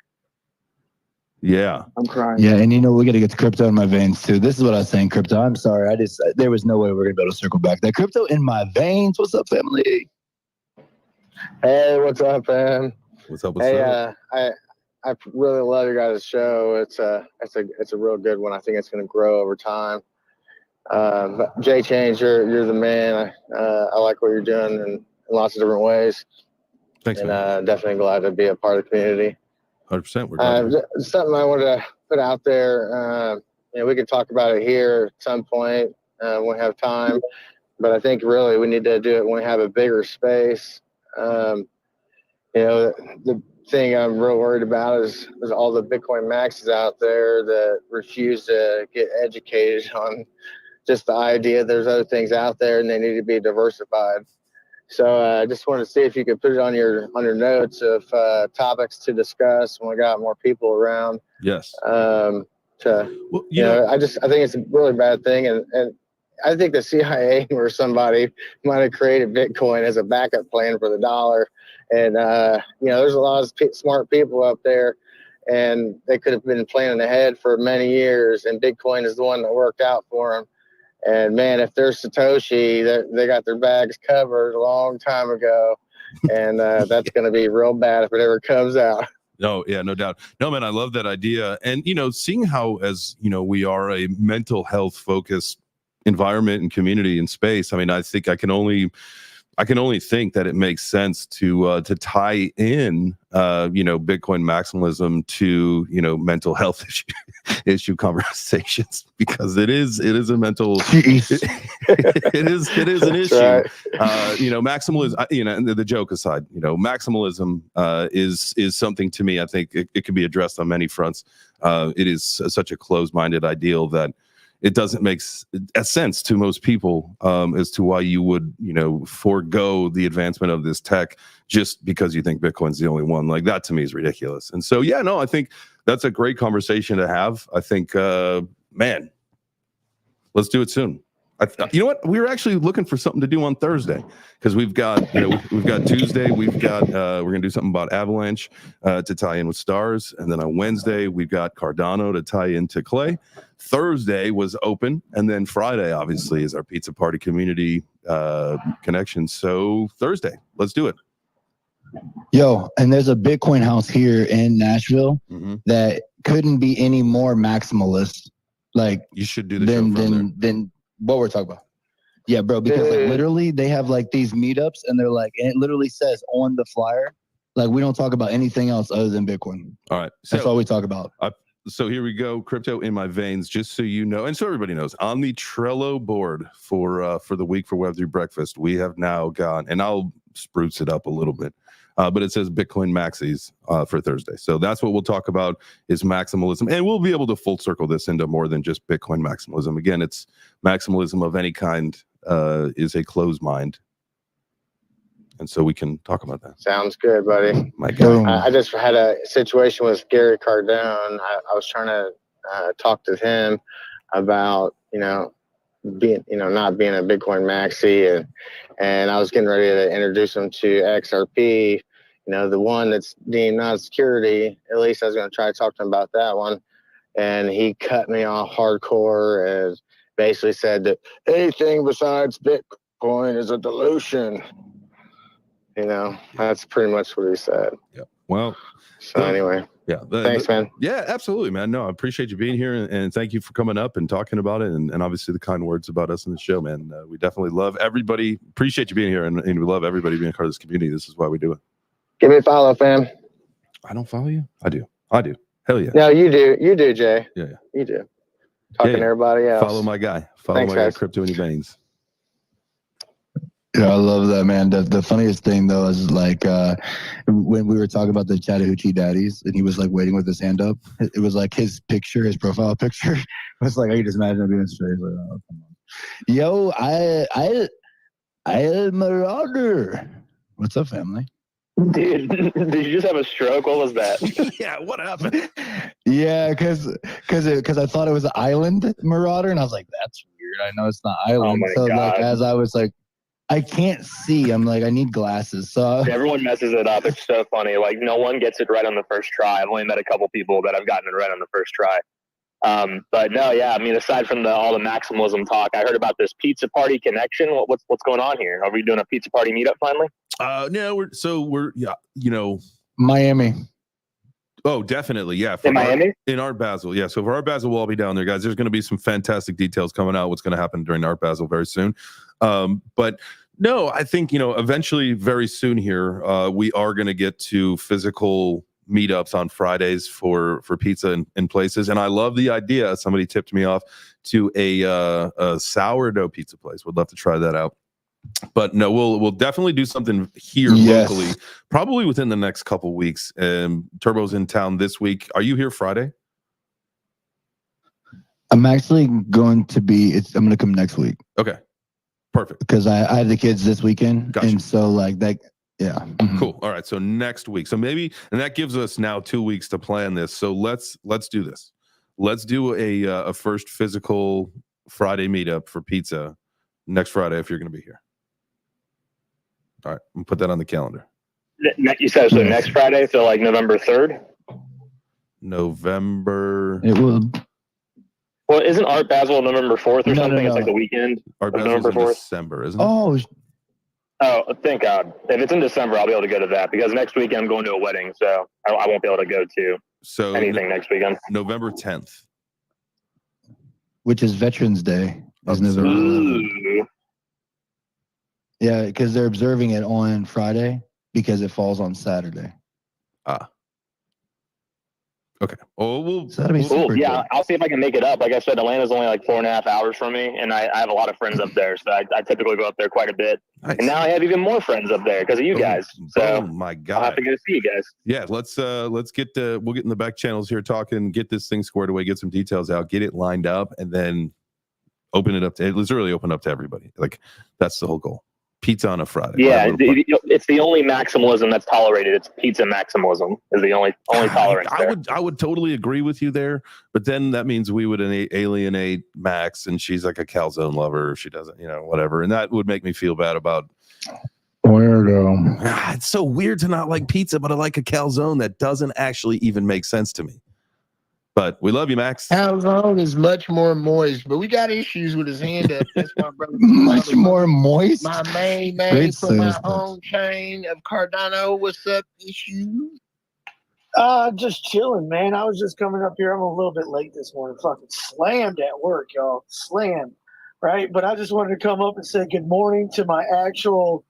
Yeah. I'm crying. Yeah, and we got to get the crypto in my veins too. This is what I was saying, crypto. I'm sorry. There was no way we're going to be able to circle back. That crypto in my veins. What's up, family? Hey, what's up, man? What's up? I really love your guys' show. It's a real good one. I think it's going to grow over time. But Jay Change, you're the man. I like what you're doing in lots of different ways. Thanks, and man. Definitely glad to be a part of the community. 100%. We're glad. Something I wanted to put out there. We could talk about it here at some point when we have time. But I think really we need to do it when we have a bigger space. The thing I'm real worried about is all the Bitcoin maxes out there that refuse to get educated on just the idea there's other things out there and they need to be diversified. So I just wanted to see if you could put it on your notes of topics to discuss when we got more people around. Yes. I think it's a really bad thing, and I think the CIA or somebody might have created Bitcoin as a backup plan for the dollar. And there's a lot of smart people up there, and they could have been planning ahead for many years. And Bitcoin is the one that worked out for them. And man, if they're Satoshi, they got their bags covered a long time ago, and that's going to be real bad if it ever comes out. No, yeah, no doubt. No, man, I love that idea. And, seeing how, as we are a mental health focused environment and community and space, I mean, I think I can only think that it makes sense to tie in Bitcoin maximalism to mental health issue conversations, because it is a mental it is an issue. Right. Maximalism, and the joke aside, maximalism is something, to me, I think it can be addressed on many fronts. It is such a closed-minded ideal that it doesn't make sense to most people as to why you would, forego the advancement of this tech just because you think Bitcoin's the only one. Like, that to me is ridiculous. And so, yeah, no, I think that's a great conversation to have. I think, man, let's do it soon. You know what? We were actually looking for something to do on Thursday, because we've got Tuesday, we're gonna do something about Avalanche to tie in with Stars, and then on Wednesday we've got Cardano to tie into Clay. Thursday was open, and then Friday obviously is our pizza party community connection. So Thursday, let's do it. Yo, and there's a Bitcoin house here in Nashville that couldn't be any more maximalist. Like, you should do the show than what we're talking about. Yeah, bro, because literally they have like these meetups, and they're like, and it literally says on the flyer, Like we don't talk about anything else other than Bitcoin. All right. That's all we talk about. So here we go, crypto in my veins, just so you know, and so everybody knows, on the Trello board for the week for Web3 Breakfast, we have now got, and I'll spruce it up a little bit, but it says Bitcoin maxis for Thursday. So that's what we'll talk about is maximalism, and we'll be able to full circle this into more than just Bitcoin maximalism. Again, it's maximalism of any kind is a closed mind. And so we can talk about that. Sounds good, buddy. My God. I just had a situation with Gary Cardone. I was trying to talk to him about, being, not being a Bitcoin maxi, and I was getting ready to introduce him to XRP, the one that's deemed not security. At least I was going to try to talk to him about that one. And he cut me off hardcore and basically said that anything besides Bitcoin is a dilution. That's pretty much what he said. Yeah. Well, so anyway, yeah. Thanks, man. Yeah, absolutely, man. No, I appreciate you being here and thank you for coming up and talking about it and obviously the kind words about us in the show, man. We definitely love everybody. Appreciate you being here and we love everybody being part of this community. This is why we do it. Give me a follow, fam. I don't follow you? I do. Hell yeah. No, you do. You do, Jay. Yeah. You do. Talking to everybody else. Follow my guy. Thanks, guys. Crypto in your veins. Yeah, I love that, man. The funniest thing though is like when we were talking about the Chattahoochee daddies, and he was like waiting with his hand up. It was like his picture, his profile picture. It was like I could just imagine him being straight. Like, oh, come on. Yo, I Marauder. What's up, family? Dude, did you just have a stroke? What was that? Yeah, what happened? Yeah, because I thought it was an island Marauder, and I was like, that's weird. I know it's not island. Oh my so God. like as I was like, I can't see. I'm like, I need glasses. So Everyone messes it up. It's so funny. Like no one gets it right on the first try. I've only met a couple people that have gotten it right on the first try. But no, yeah. I mean, aside from all the maximalism talk, I heard about this pizza party connection. What's going on here? Are we doing a pizza party meetup finally? No, we're Miami. Oh, definitely. Yeah. In Miami? In Art Basel. Yeah. So for Art Basel, we'll all be down there, guys. There's going to be some fantastic details coming out. What's going to happen during Art Basel very soon. But no, I think, eventually very soon here, we are going to get to physical meetups on Fridays for pizza in places. And I love the idea. Somebody tipped me off to a sourdough pizza place. Would love to try that out. But no, we'll definitely do something here locally, probably within the next couple weeks. Turbo's in town this week. Are you here Friday? I'm actually going to be. I'm going to come next week. Okay, perfect. Because I have the kids this weekend, Gotcha. and so like that. Yeah. Cool. All right. So next week. So maybe, and that gives us now 2 weeks to plan this. So let's do this. Let's do a first physical Friday meetup for pizza next Friday if you're going to be here. All right, I'm put that on the calendar. You said so next Friday, so like November 3rd? It will. Well, isn't Art Basel November 4th or something? No. It's like the weekend. Art Basel's November in 4th. December, isn't it? Oh, thank God. If it's in December, I'll be able to go to that because next weekend I'm going to a wedding, so I won't be able to go to anything next weekend. November 10th. Which is Veterans Day. Is November 11th. Yeah, because they're observing it on Friday because it falls on Saturday. Okay. Oh, that'll be super yeah, good. I'll see if I can make it up. Like I said, Atlanta's only like 4.5 hours from me, and I have a lot of friends up there, so I typically go up there quite a bit. Nice. And now I have even more friends up there because of you guys. So my God. I'll have to go see you guys. Yeah, let's get we'll get in the back channels here talking, get this thing squared away, get some details out, get it lined up, and then open it up to let's really open up to everybody. Like that's the whole goal. Pizza on a Friday. Yeah, it's the only maximalism that's tolerated. It's pizza maximalism is the only tolerance there. I would totally agree with you there, but then that means we would alienate Max, and she's like a calzone lover. She doesn't, whatever, and that would make me feel bad about. Weirdo. It's so weird to not like pizza, but I like a calzone. That doesn't actually even make sense to me. But we love you, Max. Calzone is much more moist, but we got issues with his hand up. That's my brother. Much more moist. My main man Great from my sense. home chain of Cardano. What's up, issue? Just chilling, man. I was just coming up here. I'm a little bit late this morning. Fucking slammed at work, y'all. Slammed, right? But I just wanted to come up and say good morning to my actual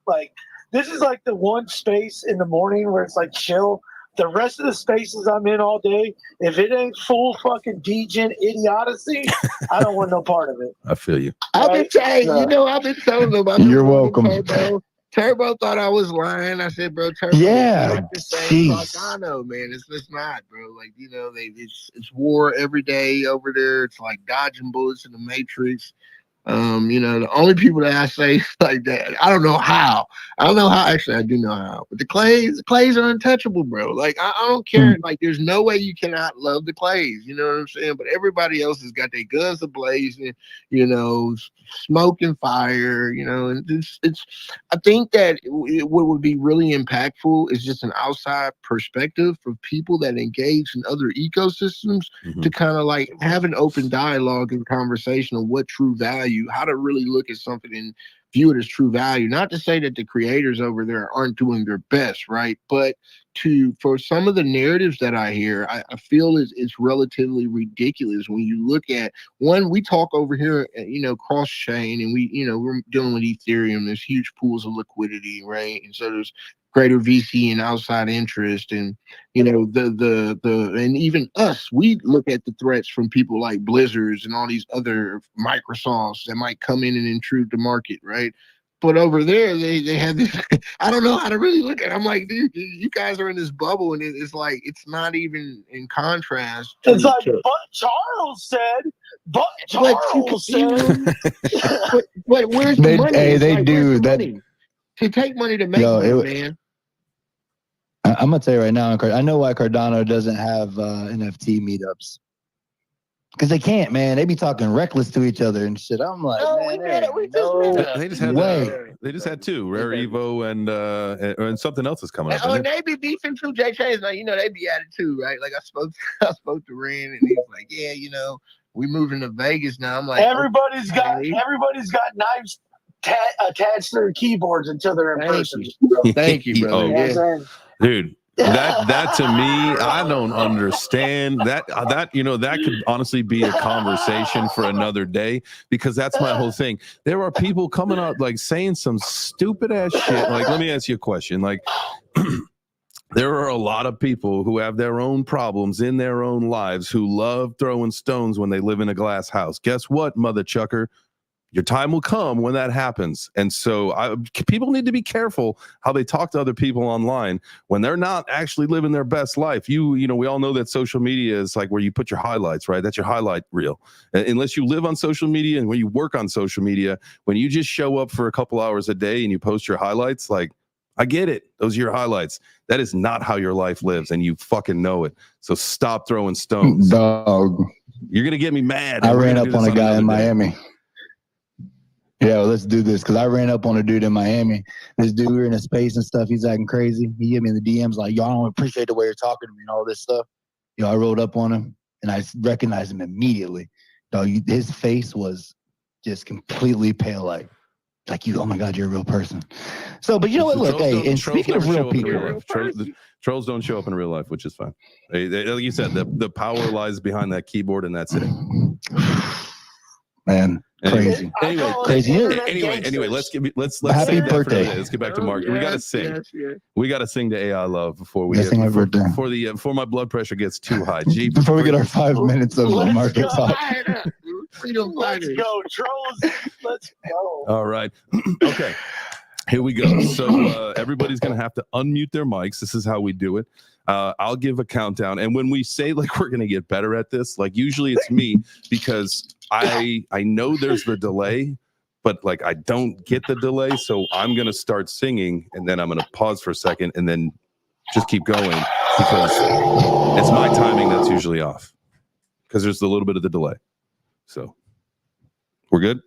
this is like the one space in the morning where it's like chill. The rest of the spaces I'm in all day, if it ain't full fucking degen idiocy, I don't want no part of it. I feel you. I've been telling I've been telling them about You're welcome. Turbo thought I was lying. I said, bro, Turbo. Yeah, jeez. Cardano, man. It's not, bro. Like, it's war every day over there. It's like dodging bullets in the Matrix. The only people that I say like that, I don't know how. Actually, I do know how. But the Clays are untouchable, bro. Like, I don't care. Like, there's no way you cannot love the Clays. You know what I'm saying? But everybody else has got their guns ablazing, smoke and fire, and it's I think that what would be really impactful is just an outside perspective for people that engage in other ecosystems to kind of like have an open dialogue and conversation of what true value, how to really look at something and view it as true value. Not to say that the creators over there aren't doing their best, right? But for some of the narratives that I hear, I feel it's relatively ridiculous when you look at one. We talk over here, cross chain, and we're dealing with Ethereum. There's huge pools of liquidity, right? And so there's greater VC and outside interest, and and even us, we look at the threats from people like Blizzards and all these other Microsofts that might come in and intrude the market, right? But over there, they have this. I don't know how to really look at it. I'm like, dude, you guys are in this bubble, and it's like it's not even in contrast. It's like, but Charles said. But Charles said. But where's the money? Hey, they do that. To take money to make money, man. I'm gonna tell you right now, I know why Cardano doesn't have NFT meetups. Because they can't, man. They be talking reckless to each other and shit. I'm like, they just had two, Rare Evo and something else is coming up. And they be beefing too. J Chains, like, they be at it too, right? Like I spoke to Ren, and he was like, yeah, we moving to Vegas now. I'm like, everybody's got knives attached to their keyboards until they're in person. Thank you, brother. Dude. That to me, I don't understand that could honestly be a conversation for another day, because that's my whole thing. There are people coming out like saying some stupid ass shit. Like, let me ask you a question. Like, there are a lot of people who have their own problems in their own lives who love throwing stones when they live in a glass house. Guess what, mother chucker? Your time will come when that happens. And so people need to be careful how they talk to other people online when they're not actually living their best life. We all know that social media is like where you put your highlights, right? That's your highlight reel. Unless you live on social media and when you work on social media, when you just show up for a couple hours a day and you post your highlights, like, I get it. Those are your highlights. That is not how your life lives, and you fucking know it. So stop throwing stones. Dog. You're going to get me mad. I ran up on a guy in Miami. Yeah, well, let's do this, because I ran up on a dude in Miami. This dude, we were in a space and stuff. He's acting crazy. He hit me in the DMs like, yo, I don't appreciate the way you're talking to me and all this stuff. I rolled up on him, and I recognized him immediately. His face was just completely pale, like you, oh my God, you're a real person. So, but you know what? Look, hey, and speaking of real people, trolls don't show up in real life, which is fine. Like you said, the power lies behind that keyboard, and that's it. Man. Crazy. Anyway, let's happy birthday. Let's get back to market. We gotta sing. Yes. We gotta sing to AI Love before we before my blood pressure gets too high. Before we get our 5 minutes of market talk. Let's go, trolls. Let's go. All right. Okay. Here we go. So everybody's gonna have to unmute their mics. This is how we do it. I'll give a countdown, and when we say like we're gonna get better at this, like usually it's me, because I know there's the delay, but like I don't get the delay, so I'm gonna start singing, and then I'm gonna pause for a second, and then just keep going, because it's my timing that's usually off, because there's a little bit of the delay. So we're good.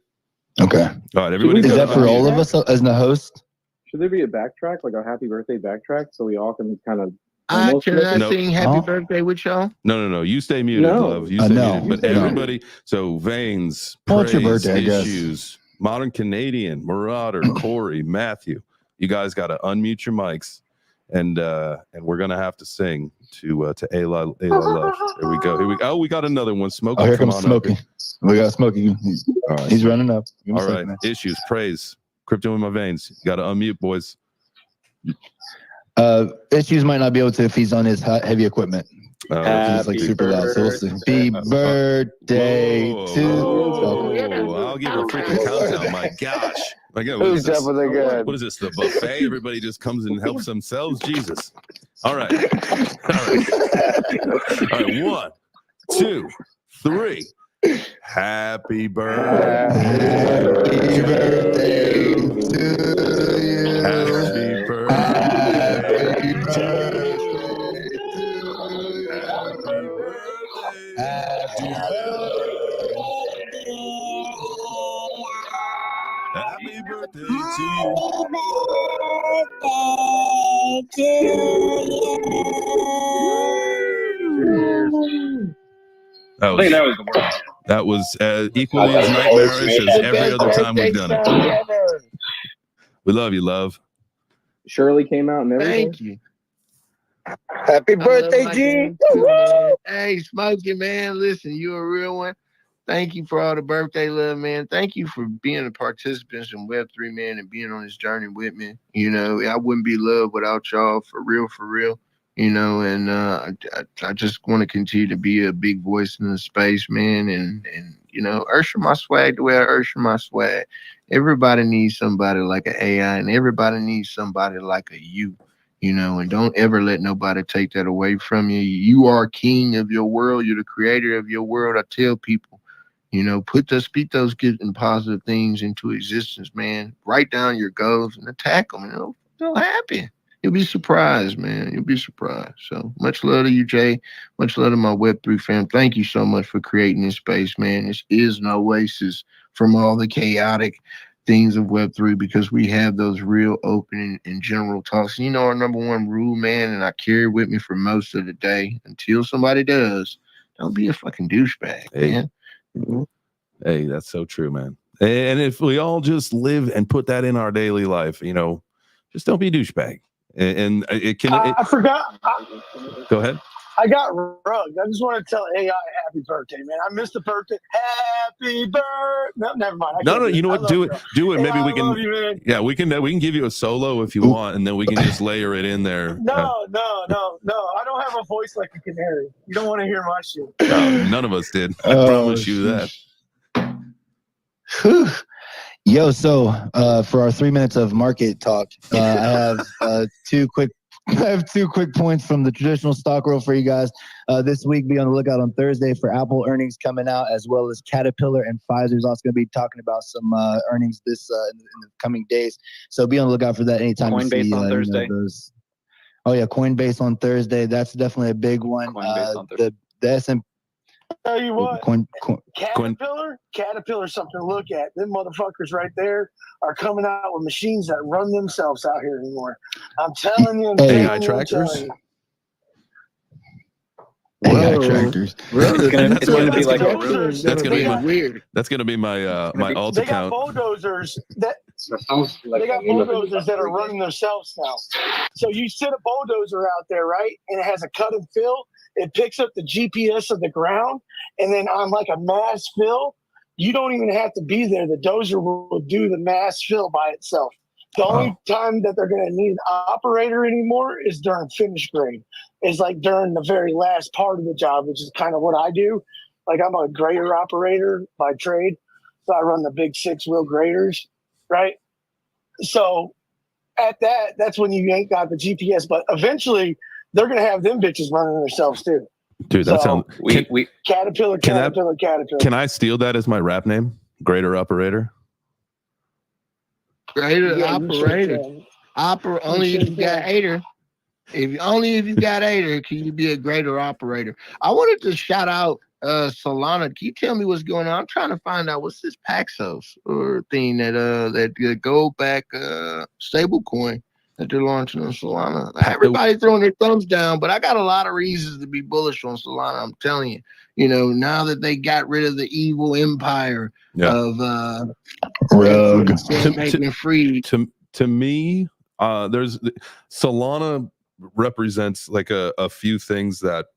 Okay. All right, everybody. Is that for all of us as the host? Should there be a backtrack, like a happy birthday backtrack, so we all can kind of? Can I sing happy birthday with y'all? No. You stay muted, love. You stay muted. But everybody, so Veins, Praise, birthday, Issues, Modern Canadian, Marauder, Corey, Matthew. You guys got to unmute your mics, and we're gonna have to sing to Ayla Love. Here we go. Oh, we got another one. Smokey. Oh, here comes Smokey. We got Smokey. All right. He's running up. All right. Issues, Praise, Crypto in my veins. You got to unmute, boys. Issues might not be able to if he's on his heavy equipment. He's like super loud. So we'll see. Happy birthday to. Whoa, I'll give a freaking countdown. My gosh. What is this? What is this? The buffet? Everybody just comes and helps themselves. Jesus. All right. All right. 1, 2, 3. Happy birthday. Happy birthday to you. Happy birthday. Happy birthday. Happy birthday to you. I think that was the worst. That was equally as nightmarish as every other time we've done it. We love you, love. Shirley came out and everything. Thank you. Happy birthday, G. Hey, Smokey, man. Listen, you a real one. Thank you for all the birthday love, man. Thank you for being a participant in Web3, man, and being on this journey with me. You know, I wouldn't be loved without y'all, for real, for real. You know, and I just want to continue to be a big voice in the space, man, and you know, usher my swag the way I usher my swag. Everybody needs somebody like an AI, and everybody needs somebody like a you. You know, and don't ever let nobody take that away from you. You are king of your world. You're the creator of your world. I tell people, you know, speak those good and positive things into existence, man. Write down your goals and attack them. And they'll happen. You'll be surprised, man. You'll be surprised. So much love to you, Jay. Much love to my Web3 fam. Thank you so much for creating this space, man. This is an oasis from all the chaotic things of Web3, because we have those real open and general talks. You know, our number one rule, man, and I carry with me for most of the day until somebody does, don't be a fucking douchebag, man. Hey, that's so true, man. And if we all just live and put that in our daily life, you know, just don't be a douchebag. And it can. I forgot. Go ahead. I got rugged. I just want to tell AI happy birthday, man. I missed the birthday. Happy birthday. No, never mind. No. You know what? Do it. Maybe we can. You, yeah, we can give you a solo if you want, and then we can just layer it in there. No. I don't have a voice like a canary. You don't want to hear my shit. No, none of us did. I promise you that. Yo, so for our 3 minutes of market talk, I have two quick points from the traditional stock roll for you guys. This week, be on the lookout on Thursday for Apple earnings coming out, as well as Caterpillar and Pfizer is also going to be talking about some earnings in the coming days. So be on the lookout for that anytime you see on Thursday. You know, those. Oh yeah, Coinbase on Thursday. That's definitely a big one. Coinbase on Thursday. The S&P. Tell you what, Caterpillar's something to look at. Them motherfuckers right there are coming out with machines that run themselves out here anymore. I'm telling you. AI tractors. AI tractors. Really? It's going to be like that's going to be weird. That's going to be my my alt account. Bulldozers that they got bulldozers that are running themselves now. So you sit a bulldozer out there, right, and it has a cut and fill. It picks up the GPS of the ground, and then on like a mass fill, you don't even have to be there. The dozer will do the mass fill by itself. The only time that they're going to need an operator anymore is during finish grade. It's like during the very last part of the job, which is kind of what I do. Like I'm a grader operator by trade, so I run the big 6-wheel graders, right? So at that's when you ain't got the GPS, but eventually they're going to have them bitches running themselves too. Dude, that sounds. Caterpillar. Can I steal that as my rap name? Grader operator. Grader operator. Only if you got Ader. If you got Ader, can you be a grader operator? I wanted to shout out Solana. Can you tell me what's going on? I'm trying to find out what's this Paxos or thing that gold back stable coin that they're launching on Solana. Everybody's throwing their thumbs down, but I got a lot of reasons to be bullish on Solana. I'm telling you, you know, now that they got rid of the evil empire of Rogue making it free. To me, there's Solana represents like a few things that,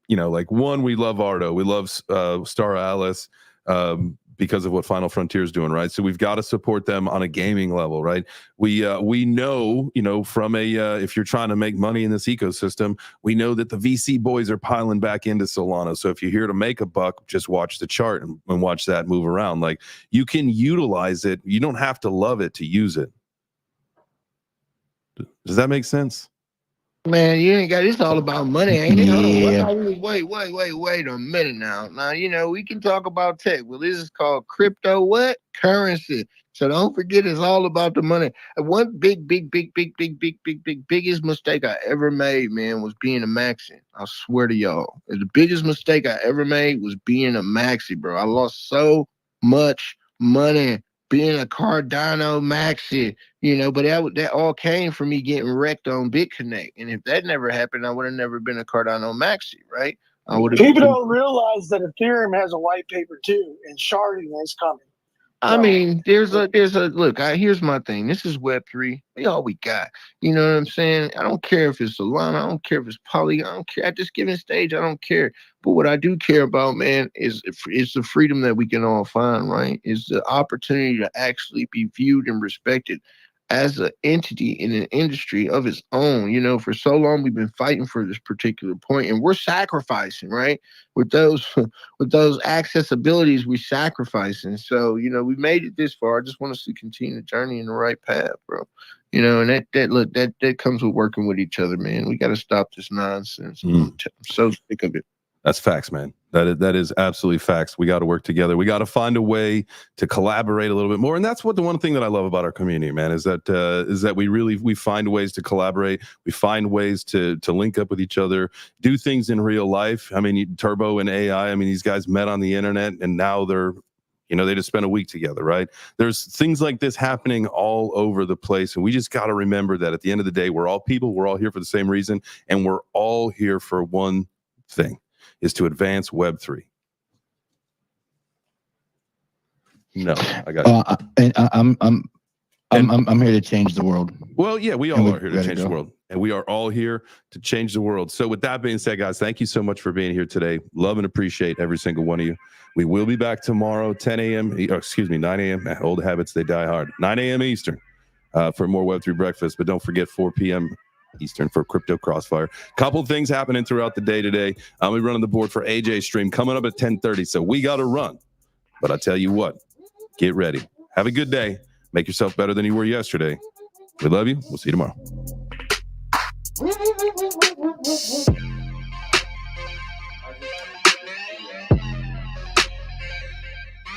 you know, like one, we love Ardo, we love Star Alice, because of what Final Frontier is doing, right? So we've got to support them on a gaming level, right? We know, from if you're trying to make money in this ecosystem, we know that the VC boys are piling back into Solana. So if you're here to make a buck, just watch the chart and watch that move around. Like, you can utilize it. You don't have to love it to use it. Does that make sense? Man, you ain't got, it's all about money, ain't it? Yeah. Wait a minute now. Now, we can talk about tech. Well, this is called crypto what? Currency. So don't forget, it's all about the money. One biggest mistake I ever made, man, was being a maxi. I swear to y'all. The biggest mistake I ever made was being a maxi, bro. I lost so much money being a Cardano maxi, but that all came from me getting wrecked on BitConnect. And if that never happened, I would have never been a Cardano maxi, right? People don't realize that Ethereum has a white paper too, and sharding is coming. I mean, here's my thing. This is Web3. We all we got. You know what I'm saying? I don't care if it's Solana. I don't care if it's Poly. I don't care. At this given stage, I don't care. But what I do care about, man, is the freedom that we can all find, right? Is the opportunity to actually be viewed and respected as an entity in an industry of its own. For so long we've been fighting for this particular point, and we're sacrificing, right? With those accessibilities, we're sacrificing. So, we made it this far. I just want us to continue the journey in the right path, bro. And that comes with working with each other, man. We got to stop this nonsense. I'm so sick of it. That's facts, man. That is absolutely facts. We got to work together. We got to find a way to collaborate a little bit more. And that's what the one thing that I love about our community, man, is that we find ways to collaborate. We find ways to link up with each other, do things in real life. I mean, Turbo and AI, I mean, these guys met on the internet and now they're, they just spent a week together, right? There's things like this happening all over the place. And we just got to remember that at the end of the day, we're all people. We're all here for the same reason. And we're all here for one thing, is to advance Web3. No, I got it. I'm here to change the world. Well, yeah, we all are here to change the world, and we are all here to change the world. So with that being said, guys, thank you so much for being here today. Love and appreciate every single one of you. We will be back tomorrow, 9 a.m. Old habits, they die hard. 9 a.m. Eastern for more Web3 breakfast. But don't forget 4 p.m. Eastern for Crypto Crossfire. Couple things happening throughout the day today. I'll be running the board for AJ's stream coming up at 10:30. So we got to run. But I tell you what, get ready. Have a good day. Make yourself better than you were yesterday. We love you. We'll see you tomorrow.